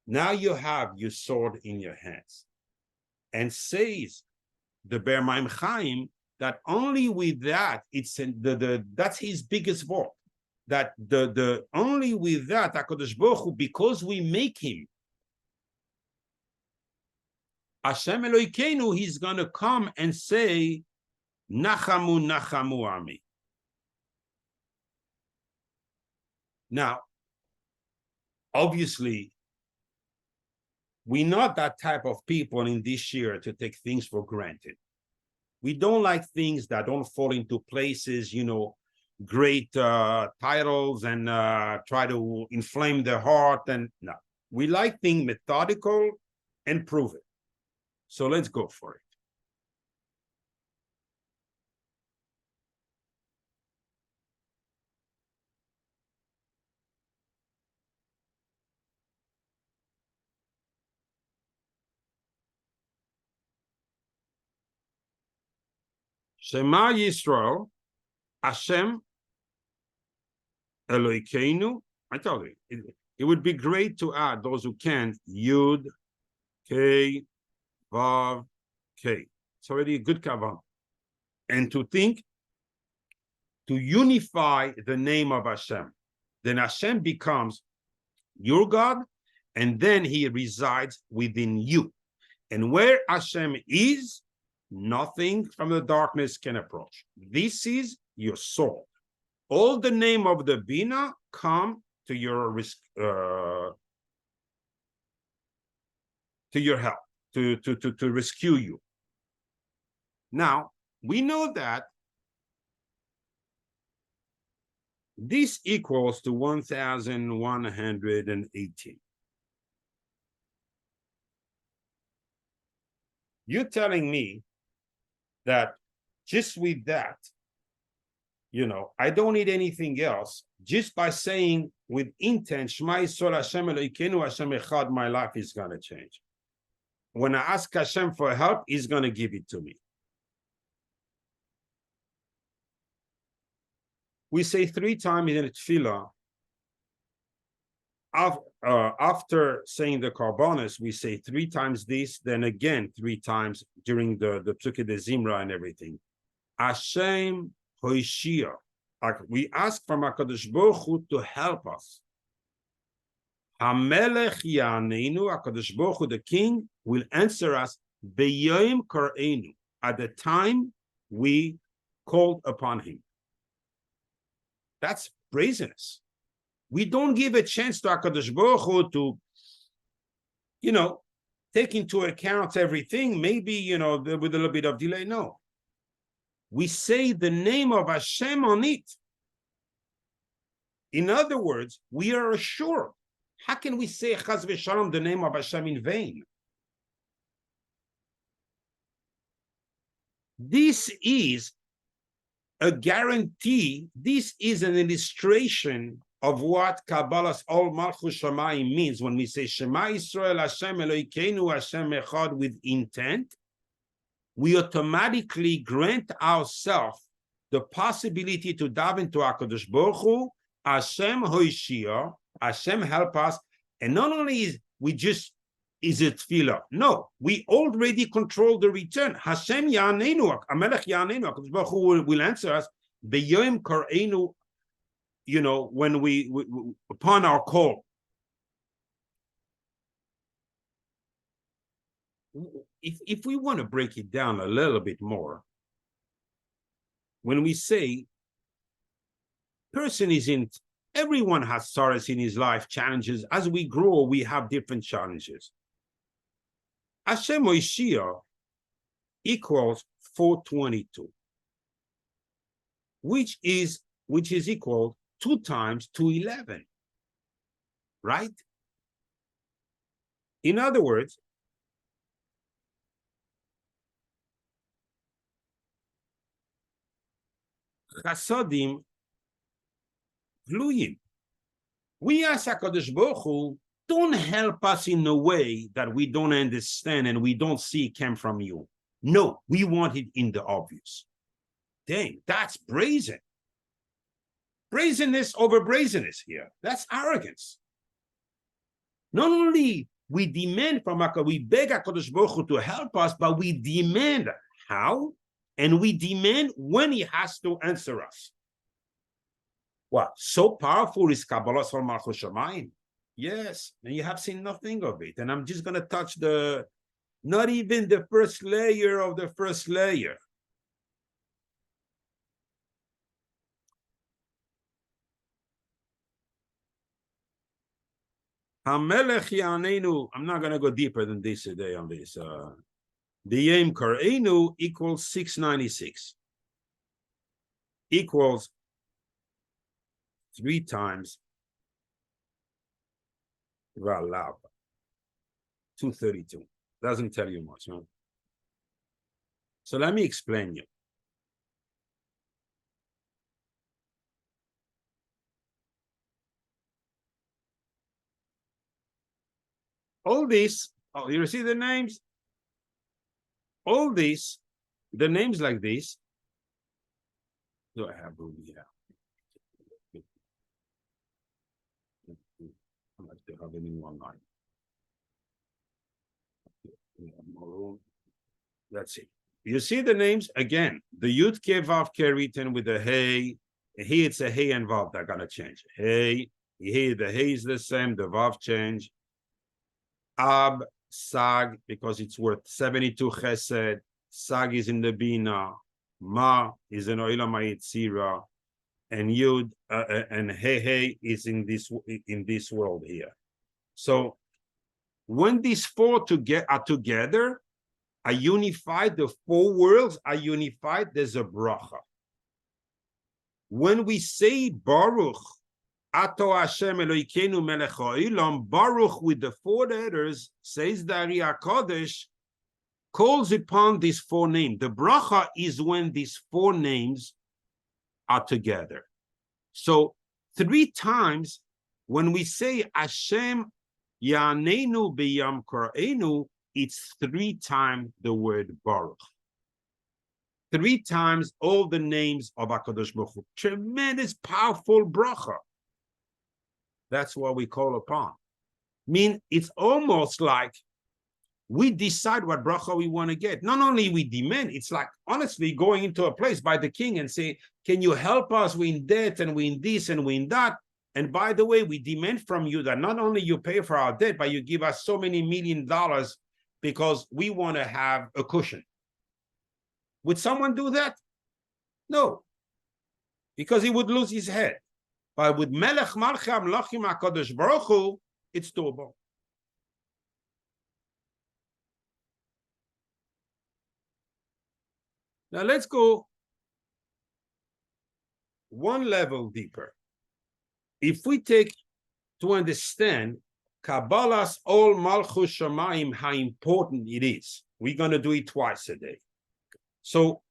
Now you have your sword in your hands. And says the Ber Maim Chaim that only with that, it's that's his biggest fault. That the only with that, HaKadosh Baruch Hu, because we make him Hashem Elokeinu, he's going to come and say, Nachamu, Nachamu Ami. Now, obviously, we're not that type of people in this year to take things for granted. We don't like things that don't fall into places, great titles and try to inflame the heart. And no, we like things methodical and proven. So let's go for it. Shema Yisrael, Hashem Elokeinu. I told you, it would be great to add, those who can, Yud, K, Vav, K. It's already a good kavanah. And to think, to unify the name of Hashem. Then Hashem becomes your God, and then he resides within you. And where Hashem is, nothing from the darkness can approach. This is your soul. All the name of the Bina come to your help, to rescue you. Now, we know that this equals to 1,118. You're telling me that just with that, I don't need anything else. Just by saying with intent, Shema Yisrael Hashem Elokeinu Hashem Echad, my life is going to change. When I ask Hashem for help, he's going to give it to me. We say 3 times in Tefillah, after saying the Karbonos, we say 3 times this, then again 3 times during the Psuke de Zimra and everything. Hashem Hoishia. We ask from HaKadosh Baruch Hu to help us. HaMelech Yaneinu, HaKadosh Baruch Hu, the King, will answer us B'yom Kareinu, at the time we called upon him. That's brazenness. We don't give a chance to HaKadosh Baruch Hu to, take into account everything, maybe, with a little bit of delay. No. We say the name of Hashem on it. In other words, we are assured. How can we say Chaz v'Shalom, the name of Hashem, in vain? This is a guarantee. This is an illustration of what Kabbalah's all Malchut Shamayim means when we say Shema Yisrael Hashem Elokeinu Hashem Echad with intent. We automatically grant ourselves the possibility to dive into HaKadosh Baruch Hu, Hashem Hoishia, Hashem help us. And not only is it tefillah, no, we already control the return. Hashem Yaneinu, Amelech Yaneinu, HaKadosh Baruch Hu will answer us, B'yom Kareinu, when we upon our call. If we want to break it down a little bit more, when we say everyone has sorrows in his life, challenges. As we grow, we have different challenges. Hashem Hoishia equals 422, which is equal 2 times 211, right? In other words, Chasodim Gluyim. We ask HaKadosh Baruch Hu, don't help us in a way that we don't understand and we don't see it came from you. No, we want it in the obvious. Dang, that's brazen. Brazenness over brazenness here. That's arrogance. Not only we demand from HaKadosh, we beg HaKadosh Baruch Hu to help us, but we demand how? And we demand when he has to answer us. What? So powerful is Kabbalah from Moshe Shamayim? Yes, and you have seen nothing of it. And I'm just going to touch not even the first layer of the first layer. HaMelech Yaneinu, I'm not going to go deeper than this today on this. B'yom Kareinu equals 696. Equals 3 times Valav. 232. Doesn't tell you much, huh? So let me explain you. All this, you see the names? All this, the names like this, Do I have room? Yeah. I like to have it in one line. Let's see. You see the names again. The Yud Ke Vav Ke written with the Hey. Here it's a Hey and Vav that gonna change. Hey. Here the Hey is the same. The Vav change. Ab Sag because it's worth 72 Chesed. Sag is in the Bina. Ma is in Oilam HaYetzira. And Yud and Hey is in this world here. So when these four are together, are unified, the four worlds are unified, there's a bracha. When we say Baruch, Ato Hashem Elokeinu Melech Haolam, Baruch with the four letters, says the Ari HaKodesh, calls upon these four names. The bracha is when these four names are together. So 3 times when we say Hashem Ya'anenu B'Yam Kor'enu, it's 3 times the word Baruch. 3 times all the names of HaKadosh Baruch Hu. Tremendous, powerful bracha. That's what we call upon. It's almost like we decide what bracha we want to get. Not only we demand, it's like honestly going into a place by the king and say, can you help us? We're in debt and we're in this and we're in that. And by the way, we demand from you that not only you pay for our debt, but you give us so many $1 million because we want to have a cushion. Would someone do that? No, because he would lose his head. But with Melech Malchei Amlachim HaKadosh Baruch Hu, it's doable. Now let's go one level deeper. If we take to understand Kabbalah's all Malchut Shamayim, how important it is, we're going to do it twice a day. So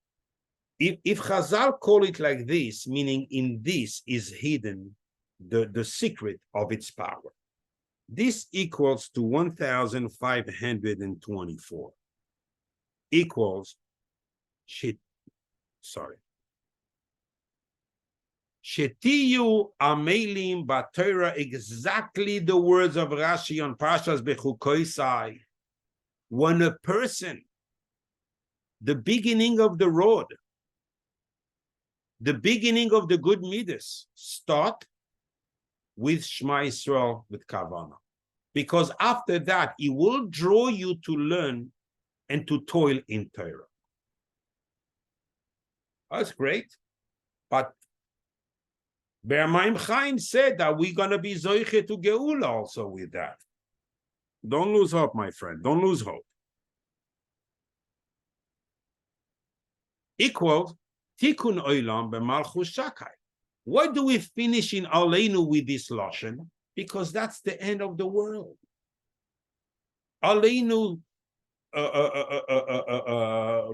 if Chazal call it like this, meaning in this is hidden the secret of its power. This equals to 1,524. Equals Shetiyu Amelim B'Torah, exactly the words of Rashi on Parshas Bechukoisai. When a person, the beginning of the road, the beginning of the good midas, start with Shema Yisrael, with Kavanah. Because after that, it will draw you to learn and to toil in Torah. That's great. But Be'er Mayim Chaim said that we're going to be Zoiche to Geula also with that. Don't lose hope, my friend. Don't lose hope. Equals Tikkun Olam B'Malchut Shakai. Why do we finish in Aleinu with this Lashon? Because that's the end of the world. Aleinu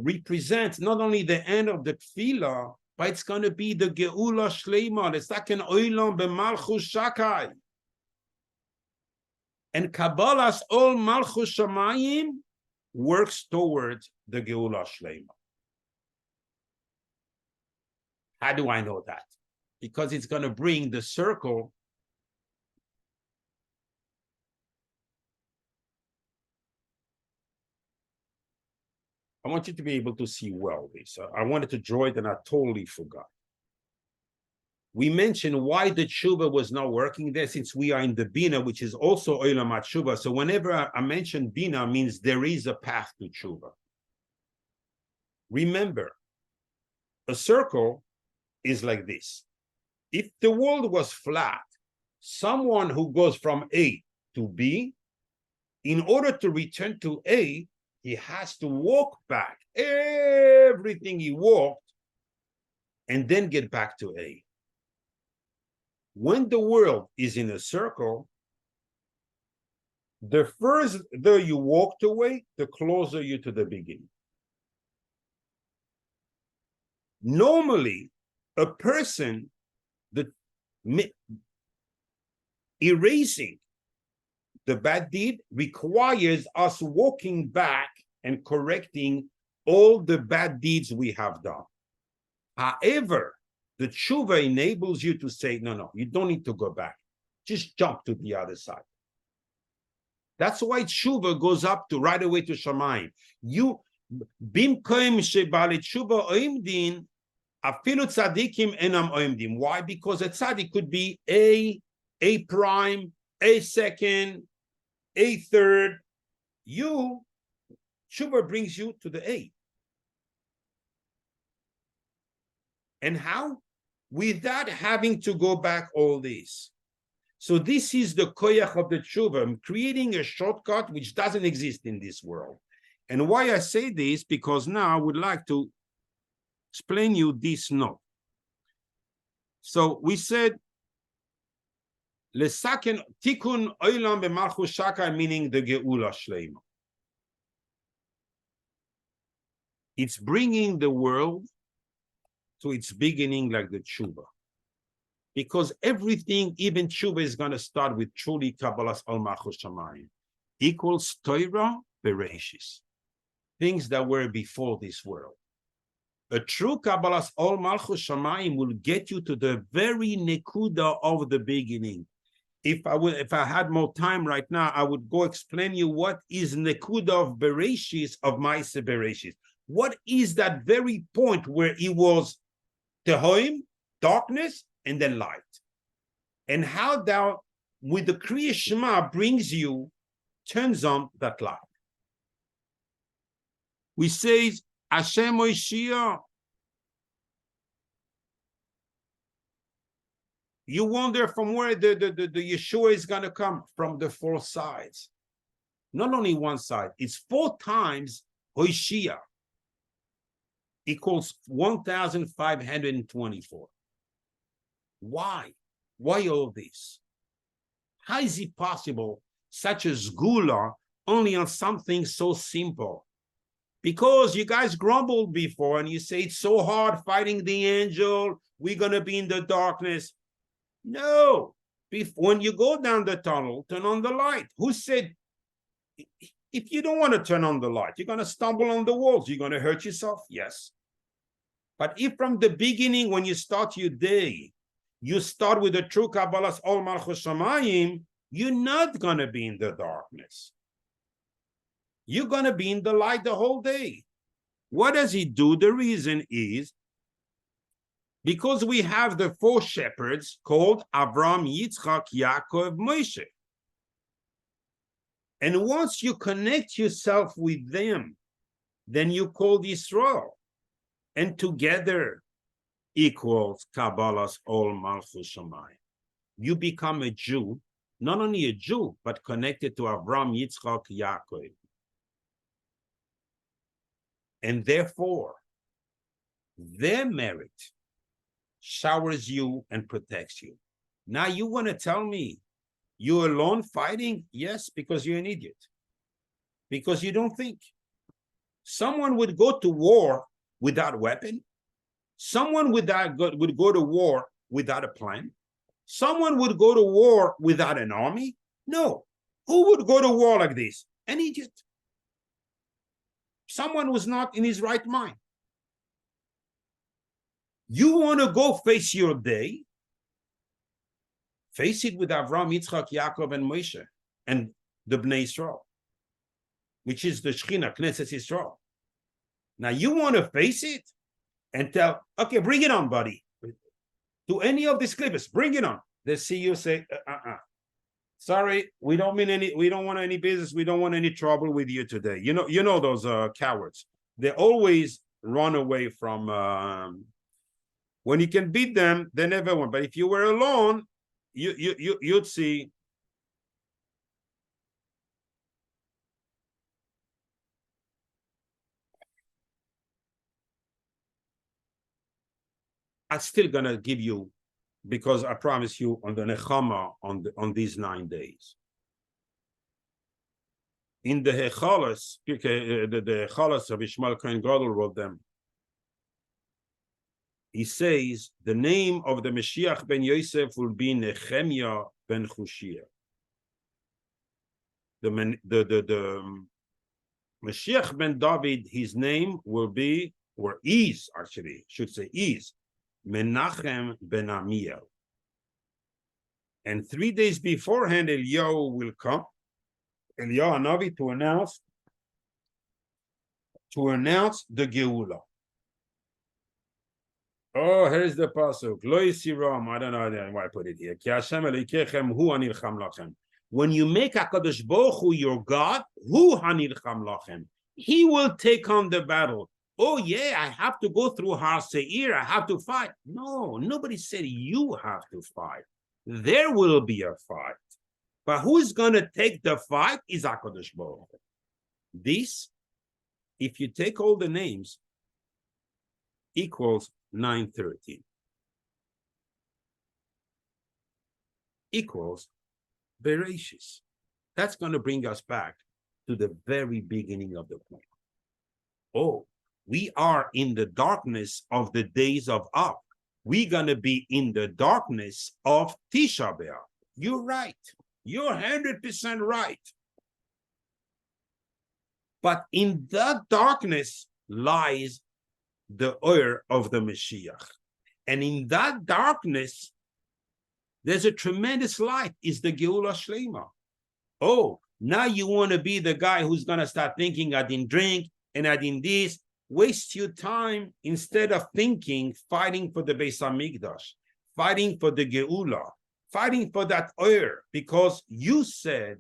represents not only the end of the Tefillah, but it's going to be the Geula Shleima. It's like an Olam B'Malchut Shakai. And Kabbalah's all Malchut Shamayim works towards the Geula Shleima. How do I know that? Because it's going to bring the circle. I want you to be able to see well this. I wanted to draw it and I totally forgot. We mentioned why the tshuva was not working there, since we are in the Bina, which is also Olam HaTshuva. So whenever I mention Bina, means there is a path to tshuva. Remember, a circle is like this. If the world was flat, someone who goes from A to B, in order to return to A, he has to walk back everything he walked and then get back to A. When the world is in a circle, the further you walked away, the closer you to the beginning. Normally, a person that erasing the bad deed requires us walking back and correcting all the bad deeds we have done. However, The tshuva enables you to say, no, you don't need to go back. Just jump to the other side. That's why tshuva goes up to right away to Shamim. You bimkoim shebale tshuva oimdin afilu tzadikim enam oimdim. Why? Because a tzadik could be a prime, a second, a third. Tshuva brings you to the A. And how? Without having to go back all this. So this is the koyach of the tshuva. I'm creating a shortcut which doesn't exist in this world. And why I say this, because now I would like to explain you this note. So we said, lesaken tikun oilam b'malchus shaka, meaning the geula shleima. It's bringing the world to its beginning like the tshuva. Because everything, even tshuva, is going to start with truly Kabbalah's al malchus shamayim, equals Torah bereshis, things that were before this world. A true Kabbalah's al malchus shamayim will get you to the very nekuda of the beginning. If I had more time right now, I would go explain you what is nekuda of bereshis, of Ma'aseh bereshis. What is that very point where it was tehoim, darkness, and then light? And how thou, with the Kriya Shema, turns on that light. We say, Hashem Oishia. You wonder from where the Yeshua is going to come, from the four sides. Not only one side, it's 4 times Oishia. Equals 1,524. Why? Why all this? How is it possible, such a sgula, only on something so simple? Because you guys grumbled before and you say it's so hard fighting the angel, we're going to be in the darkness. No. When you go down the tunnel, turn on the light. Who said, if you don't want to turn on the light, you're going to stumble on the walls, you're going to hurt yourself? Yes. But if from the beginning, when you start your day, you start with the true Kabbalah's Ol Malchus Shamayim, you're not going to be in the darkness. You're going to be in the light the whole day. What does he do? The reason is because we have the 4 shepherds called Avram, Yitzchak, Yaakov, Moshe. And once you connect yourself with them, then you call Yisrael. And together equals Kabbalah's Ol Malchus Shamayim. You become a Jew, not only a Jew, but connected to Avram, Yitzchak, Yaakov. And therefore, their merit showers you and protects you. Now you want to tell me you're alone fighting? Yes, because you're an idiot. Because you don't think. Someone would go to war without a weapon. Someone would go to war without a plan. Someone would go to war without an army. No. Who would go to war like this? An idiot. Someone who's not in his right mind. You want to go face your day? Face it with Avram, Yitzchak, Yaakov, and Moshe, and the Bnei Yisrael, which is the Shechina, Knesset Yisrael. Now you want to face it and tell, okay, bring it on, buddy. To any of these clippers, bring it on. They see you say, sorry, we don't want any business, we don't want any trouble with you today. You know those cowards. They always run away from when you can beat them, they never win. But if you were alone, you'd see. I'm still gonna give you, because I promise you on the Nechama on these 9 days. In the Hechalas, the Hechalas of Ishmael Kohen Gadol wrote them. He says the name of the Mashiach ben Yosef will be Nehemiah ben Chushia. The Mashiach ben David, his name will be, or is actually, should say is, Menachem ben Amiel. And 3 days beforehand, Eliyahu will come, Eliyahu Hanavi, to announce the Geula. Oh, here's the pasuk. Lo yisiram. I don't know why I put it here. Ki Hashem Elikechem hu hanilcham lachem. When you make HaKadosh Baruch Hu your God, hu hanilcham lachem. He will take on the battle. Oh yeah, I have to go through Har Seir. I have to fight. No, nobody said you have to fight. There will be a fight. But who's going to take the fight is HaKadosh Baruch Hu. This, if you take all the names, equals 913. Equals Bereshis. That's going to bring us back to the very beginning of the point. Oh, we are in the darkness of the days of Av. We're going to be in the darkness of Tisha B'Av. You're right. You're 100% right. But in that darkness lies the oil of the Mashiach. And in that darkness, there's a tremendous light. It's the Geula Shlema. Oh, now you want to be the guy who's going to start thinking, I didn't drink and I didn't this. Waste your time instead of thinking, fighting for the Beis HaMikdash, fighting for the Geula, fighting for that oil, because you said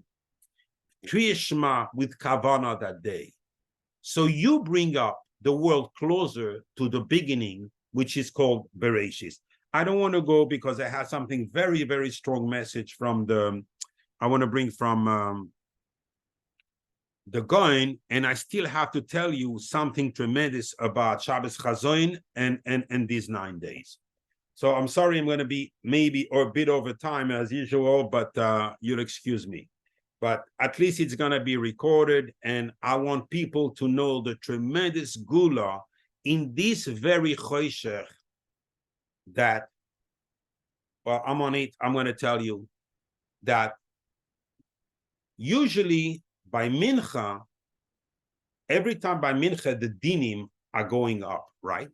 Kriya Shema with Kavana that day. So you bring up the world closer to the beginning, which is called Bereshis. I don't want to go because I have something very, very strong message from I want to bring from the Goin, and I still have to tell you something tremendous about Shabbos Chazoin and these 9 days. So I'm sorry, I'm going to be maybe or a bit over time as usual, but you'll excuse me. But at least it's going to be recorded, and I want people to know the tremendous gula in this very choshech that, well, I'm on it. I'm going to tell you that usually by Mincha, every time by Mincha, the dinim are going up, right?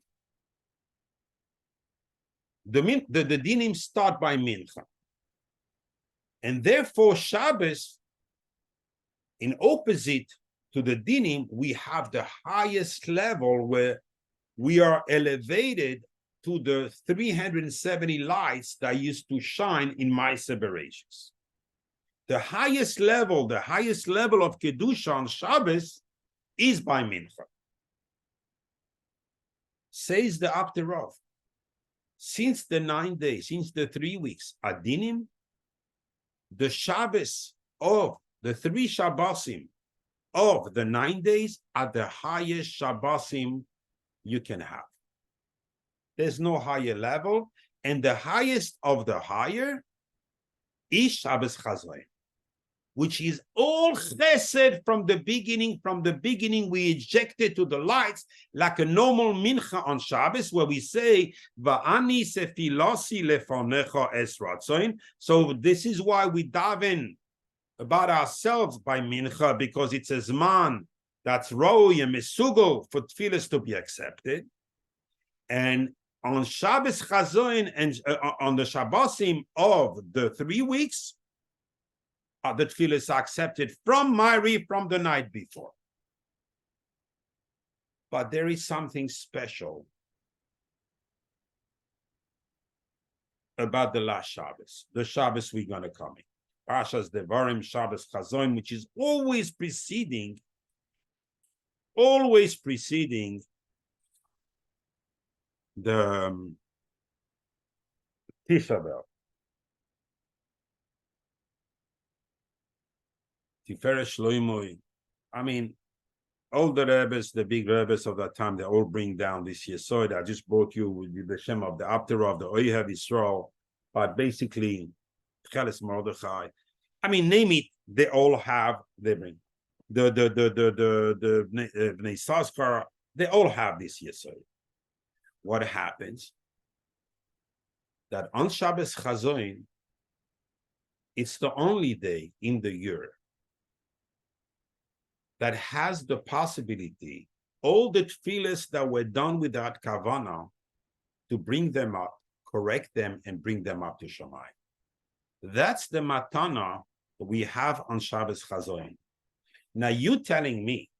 The dinim start by Mincha. And therefore, Shabbos, in opposite to the dinim, we have the highest level where we are elevated to the 370 lights that used to shine in Ma'aseh Bereshis. The highest level of Kedusha on Shabbos is by Mincha. Says the Apterov, since the 9 days, since the 3 weeks, Adinim, the Shabbos of the 3 Shabbosim of the 9 days are the highest Shabbosim you can have. There's no higher level, and the highest of the higher is Shabbos Chazoin, which is all chesed from the beginning. From the beginning, we ejected to the lights like a normal mincha on Shabbos, where we say, Va'ani sefilosi lefonecha es ratzoin. So this is why we daven about ourselves by mincha, because it's a zman that's roi and mesugel for tefillas to be accepted. And on Shabbos Chazoin and on the Shabbosim of the 3 weeks, the tefillas are accepted from Ma'ariv, from the night before. But there is something special about the last Shabbos, the Shabbos we're going to come in. Pashas Devarim, Shabbos Chazoin, which is always preceding the Tisha B'Av. Tiferet Shloimoi. I mean, all the Rebbes, the big Rebbes of that time, they all bring down this Yesod. I just brought you with the Shem of the Apterah of the Oyev Yisrael, but basically, Cheles Mordechai. I mean, name it, they all have, they bring. The Bnei Saskar, they all have this Yesod. What happens? That on Shabbos Chazoin, it's the only day in the year that has the possibility, all the tefillas that were done without kavana, to bring them up, correct them, and bring them up to Shamai. That's the matana we have on Shabbos Chazoin. Now you telling me,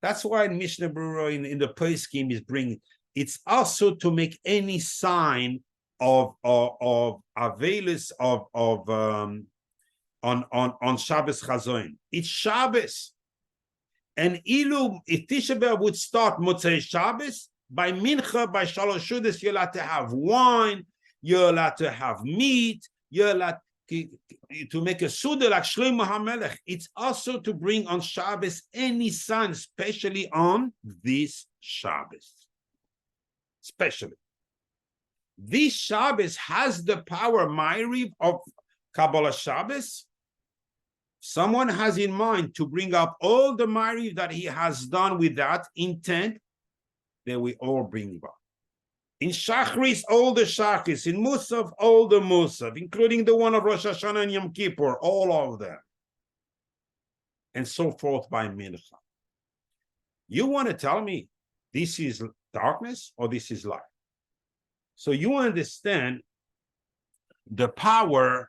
that's why in Mishnah Berurah in the Poskim is bringing, it's also to make any sign of avelus on Shabbos Chazoin. It's Shabbos. And if Tisha B'Av would start Motzei Shabbos, by Mincha, by Shalosh Shudas, you're allowed to have wine, you're allowed to have meat, you're allowed to make a Suda like Shlomo HaMelech. It's also to bring on Shabbos any sign, especially on this Shabbos. Especially. This Shabbos has the power, Ma'ariv, of Kabbalah Shabbos. Someone has in mind to bring up all the Ma'ariv that he has done with that intent, then we all bring up. In Shachris, all the Shachris. In Musaf, all the Musaf, including the one of Rosh Hashanah and Yom Kippur, all of them. And so forth by Mincha. You want to tell me this is darkness or this is light? So you understand the power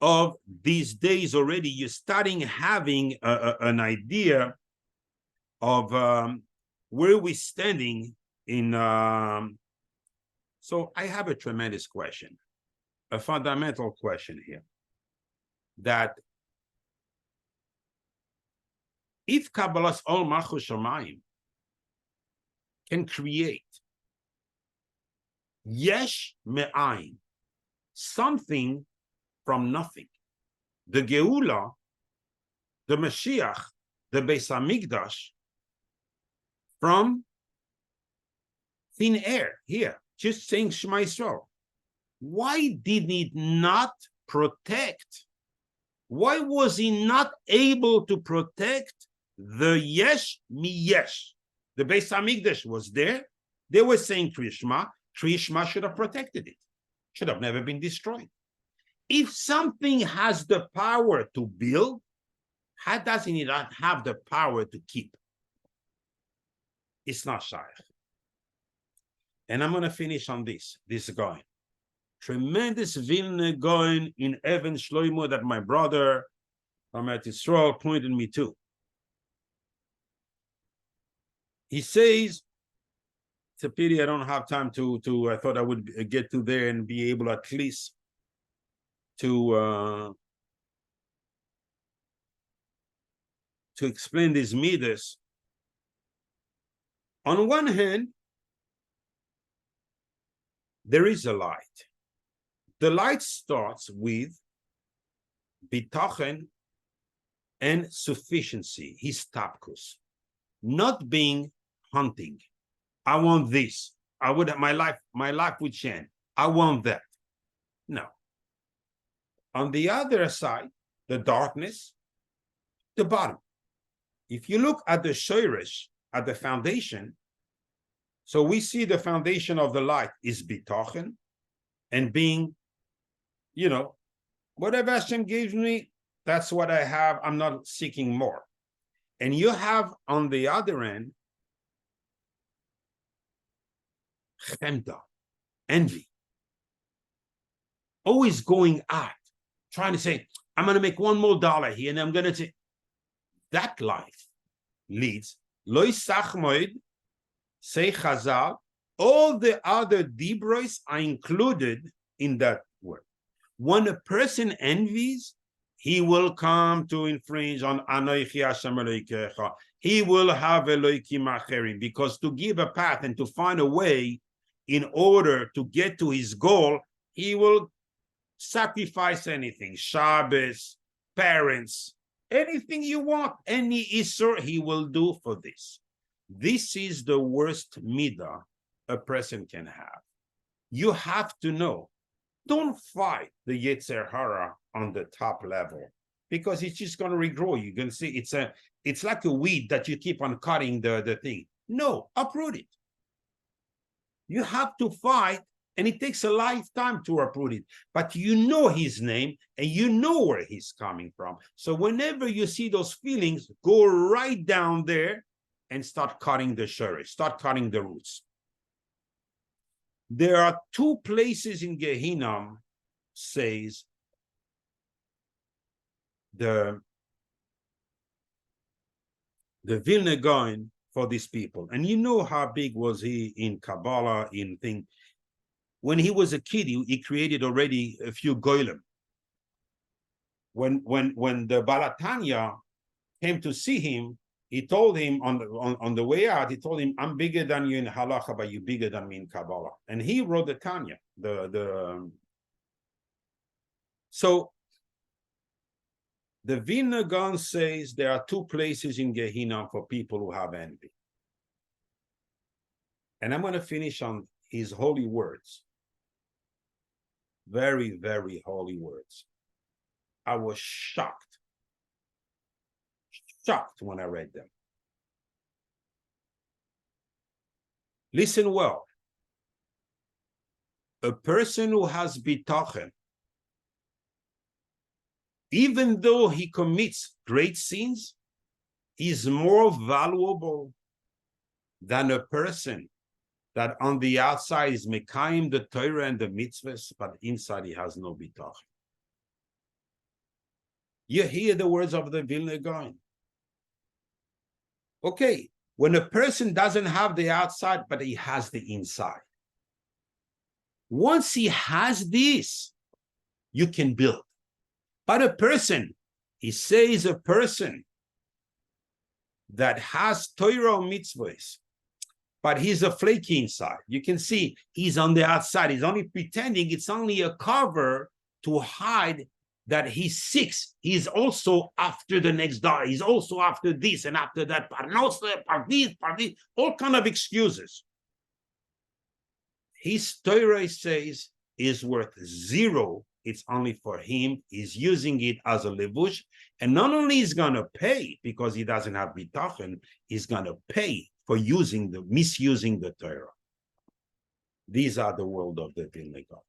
of these days already. You're starting having an idea of where we're standing in. So I have a tremendous question, a fundamental question here, that if Kabbalah's all Machus Shamayim can create yesh me'ayin, something from nothing, the Geula, the Mashiach, the Beis Hamikdash, from thin air here, just saying Shema Yisrael. Why did it not protect? Why was he not able to protect the yesh mi yesh? The Beis Hamikdash was there. They were saying Kriya Shema. Kriya Shema should have protected it. Should have never been destroyed. If something has the power to build, how doesn't it not have the power to keep? It's not shaykh. And I'm going to finish on this going. Tremendous Vilna going in Evan Shloimo that my brother from Eretz Yisrael pointed me to. He says, it's a pity I don't have time to I thought I would get to there and be able at least to explain these midas. On one hand, there is a light. The light starts with bitachen and sufficiency, his tapkus, not being hunting. I want this. I would have my life would change. I want that. No. On the other side, the darkness, the bottom. If you look at the shoirish, at the foundation, so we see the foundation of the light is bitachen and being, whatever Hashem gives me, that's what I have. I'm not seeking more. And you have on the other end, chemda, envy. Always going out, trying to say, I'm going to make $1 more here, and I'm going to say, that life leads, lo yisachmoid, say Chazal, all the other dibros are included in that word. When a person envies, he will come to infringe on Anoichi Hashem Elokecha. He will have Elokim Acherim, because to give a path and to find a way in order to get to his goal, he will sacrifice anything, Shabbos, parents, anything you want, any Isur, he will do for this. This is the worst midah a person can have. You have to know, don't fight the Yetzer Hara on the top level, because it's just going to regrow. You're going to see it's like a weed that you keep on cutting the thing. No, uproot it. You have to fight, and it takes a lifetime to uproot it. But you know his name, and you know where he's coming from. So whenever you see those feelings, go right down there and start cutting the shurish, start cutting the roots. There are two places in Gehinnom, says the Vilna Gaon, for these people. And you know how big was he in Kabbalah, in thing. When he was a kid, he created already a few goyim. When the Balatanya came to see him, he told him on the way out, he told him, I'm bigger than you in halacha, but you're bigger than me in Kabbalah. And he wrote the Tanya. So the Vilna Gaon says there are two places in Gehinnom for people who have envy. And I'm going to finish on his holy words. Very, very holy words. I was shocked when I read them. Listen well. A person who has bitachon, even though he commits great sins, is more valuable than a person that on the outside is mekayim the Torah and the mitzvahs, but inside he has no bitachon. You hear the words of the Vilna Gaon. Okay, when a person doesn't have the outside, but he has the inside. Once he has this, you can build. But a person, he says a person that has Torah or mitzvahs, but he's a flaky inside. You can see he's on the outside. He's only pretending. It's only a cover to hide that he's sick. He's also after the next dollar. He's also after this and after that. All kind of excuses. His Torah says is worth zero. It's only for him. He's using it as a levush. And not only is going to pay because he doesn't have bitachon, he's going to pay for misusing the Torah. These are the world of the Vilna Gaon.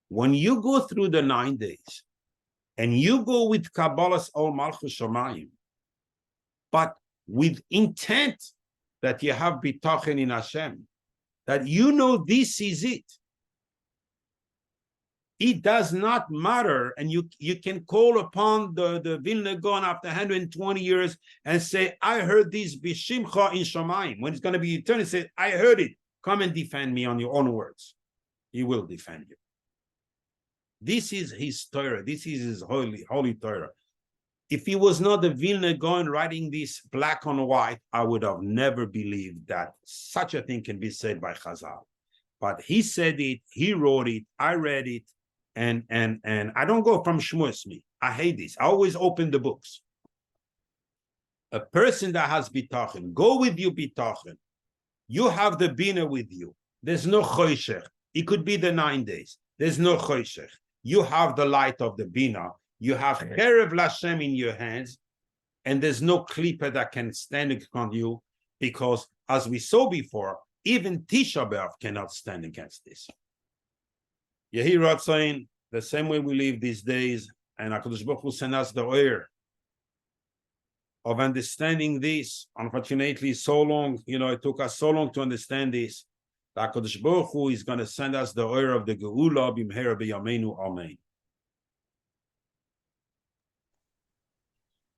When you go through the 9 days and you go with Kabbalah's all Moshe Shamayim, but with intent that you have bitachon in Hashem, that you know this is it. It does not matter, and you can call upon the Vilna Gaon after 120 years and say, I heard this b'shimcha in Shamayim. When it's going to be eternal, say, I heard it. Come and defend me on your own words. He will defend you. This is his Torah. This is his holy Torah. If he was not the Vilna Gaon writing this black on white, I would have never believed that such a thing can be said by Chazal. But he said it, he wrote it, I read it, and I don't go from Shmuas me. I hate this. I always open the books. A person that has bitachon, go with you bitachon. You have the bina with you. There's no choshech. It could be the 9 days. There's no choshech. You have the light of the bina. You have cherev lashem in your hands, and there's no klippa that can stand against you, because as we saw before, even Tisha B'Av cannot stand against this. Yehi Ratzain, the same way we live these days, and HaKadosh Baruch Hu sent us the oir of understanding this. Unfortunately, so long, it took us so long to understand this. HaKadosh Baruch Hu is going to send us the oir of the Geula b'mhera b'yameinu, amen.